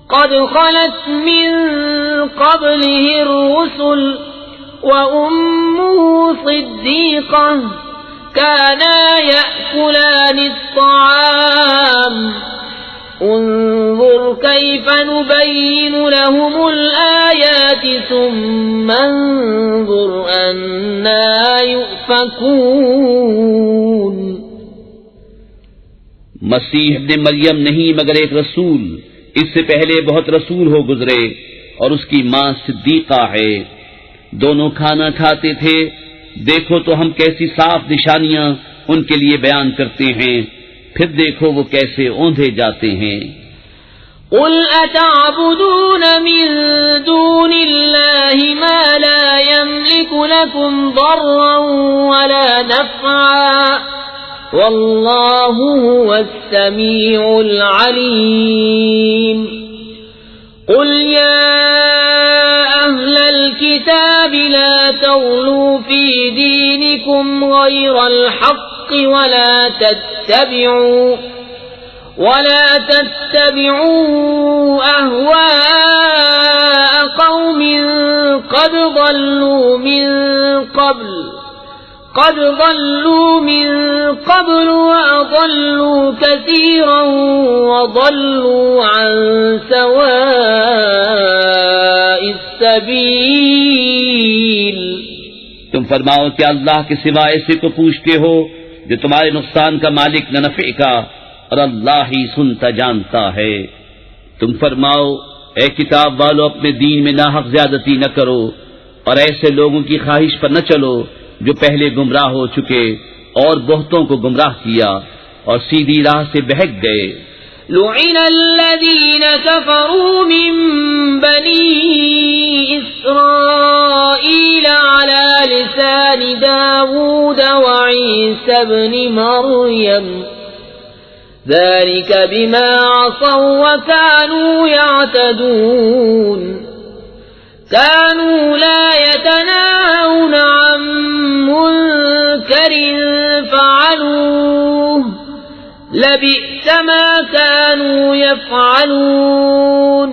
Speaker 1: قد خلت من قبله الرسل وأمه صديقة كانا يأكلان الطعام انظر كيف نبين لهم الآيات ثم انظر أنا يؤفكون.
Speaker 2: مسیح ابن مریم نہیں مگر ایک رسول، اس سے پہلے بہت رسول ہو گزرے، اور اس کی ماں صدیقہ ہے، دونوں کھانا کھاتے تھے. دیکھو تو ہم کیسی صاف نشانیاں ان کے لیے بیان کرتے ہیں، پھر دیکھو وہ کیسے اوندھے جاتے ہیں.
Speaker 1: قل اتعبدون من دون الله ما لا يملك لكم ضرا ولا نفعا والله هو السميع العليم. قل يا أهل الكتاب لا تغلوا في دينكم غير الحق ولا تتبعوا أهواء قوم قد ضلوا من قبل وأضلوا كثيرا وضلوا عن سواء السبيل.
Speaker 2: تم فرماؤ کہ اللہ کے سوا ایسے کو پوچھتے ہو جو تمہارے نقصان کا مالک نہ نفع کا، اور اللہ ہی سنتا جانتا ہے. تم فرماؤ اے کتاب والو اپنے دین میں ناحق زیادتی نہ کرو، اور ایسے لوگوں کی خواہش پر نہ چلو جو پہلے گمراہ ہو چکے اور بہتوں کو گمراہ کیا اور سیدھی راہ سے بہک گئے.
Speaker 1: لعن الذين كفروا من بني إسرائيل على لسان داود وعيسى بن مريم ذلك بما عصوا وكانوا يعتدون. كانوا لا يتناهون عن منكر فعلوه لبئس ما كانوا يفعلون.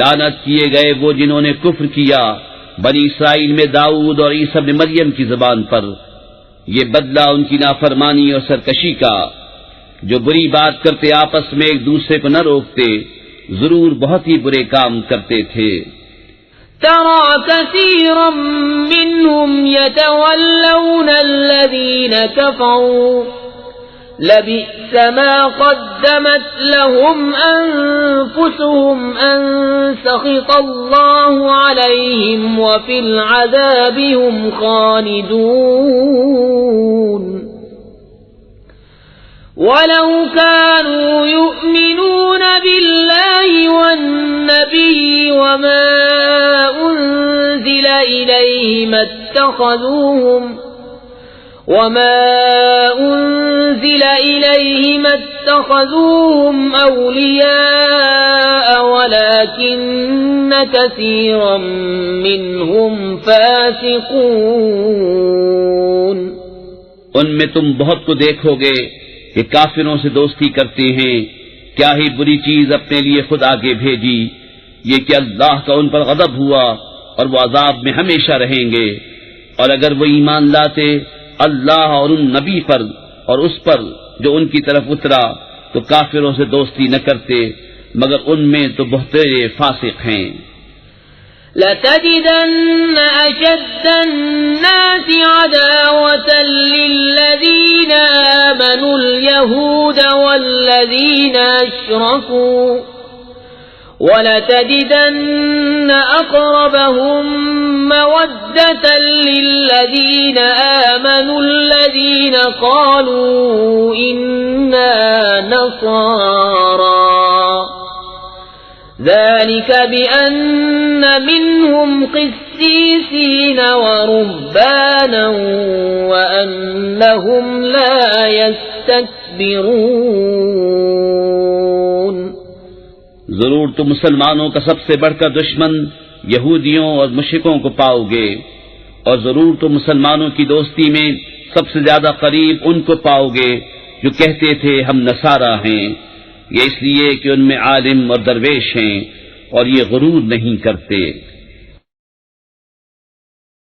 Speaker 2: لعنت کیے گئے وہ جنہوں نے کفر کیا بنی اسرائیل میں داؤد اور عیسیٰ ابن مریم کی زبان پر، یہ بدلہ ان کی نافرمانی اور سرکشی کا. جو بری بات کرتے آپس میں ایک دوسرے کو نہ روکتے، ضرور بہت ہی برے کام کرتے تھے۔
Speaker 1: ترى كثيرا منهم يتولون الذين كفروا لبئس ما قدمت لهم أنفسهم أن سخط الله عليهم وفي العذاب هم خالدون ولو كانوا يؤمنون بالله والنبي وما أنزل إليه ما اتخذوهم أولياء ولكن كثيرا منهم فاسقون۔
Speaker 2: ان میں تم بہت کو دیکھو گے کہ کافروں سے دوستی کرتے ہیں، کیا ہی بری چیز اپنے لیے خود آگے بھیجی، یہ کہ اللہ کا ان پر غضب ہوا اور وہ عذاب میں ہمیشہ رہیں گے۔ اور اگر وہ ایمان لاتے اللہ اور ان نبی پر اور اس پر جو ان کی طرف اترا تو کافروں سے دوستی نہ کرتے، مگر ان میں تو بہت فاسق ہیں۔
Speaker 1: لَتَجِدَنَّ أَشَدَّ النَّاسِ عَدَاوَةً لِلَّذِينَ آمَنُوا الْيَهُودَ وَالَّذِينَ أَشْرَكُوا وَلَتَجِدَنَّ أَقْرَبَهُم مَّوَدَّةً لِّلَّذِينَ آمَنُوا الَّذِينَ قَالُوا إِنَّا نَصَارَىٰ ذَلِكَ بِأَنَّ مِنْهُمْ قِسِّيسِينَ وَرُهْبَانًا وَأَنَّهُمْ لَا يَسْتَكْبِرُونَ۔
Speaker 2: ضرور تم مسلمانوں کا سب سے بڑھ کر دشمن یہودیوں اور مشرکوں کو پاؤ گے، اور ضرور تم مسلمانوں کی دوستی میں سب سے زیادہ قریب ان کو پاؤ گے جو کہتے تھے ہم نصارہ ہیں، یہ اس لیے کہ ان میں عالم اور درویش ہیں اور یہ غرور نہیں کرتے۔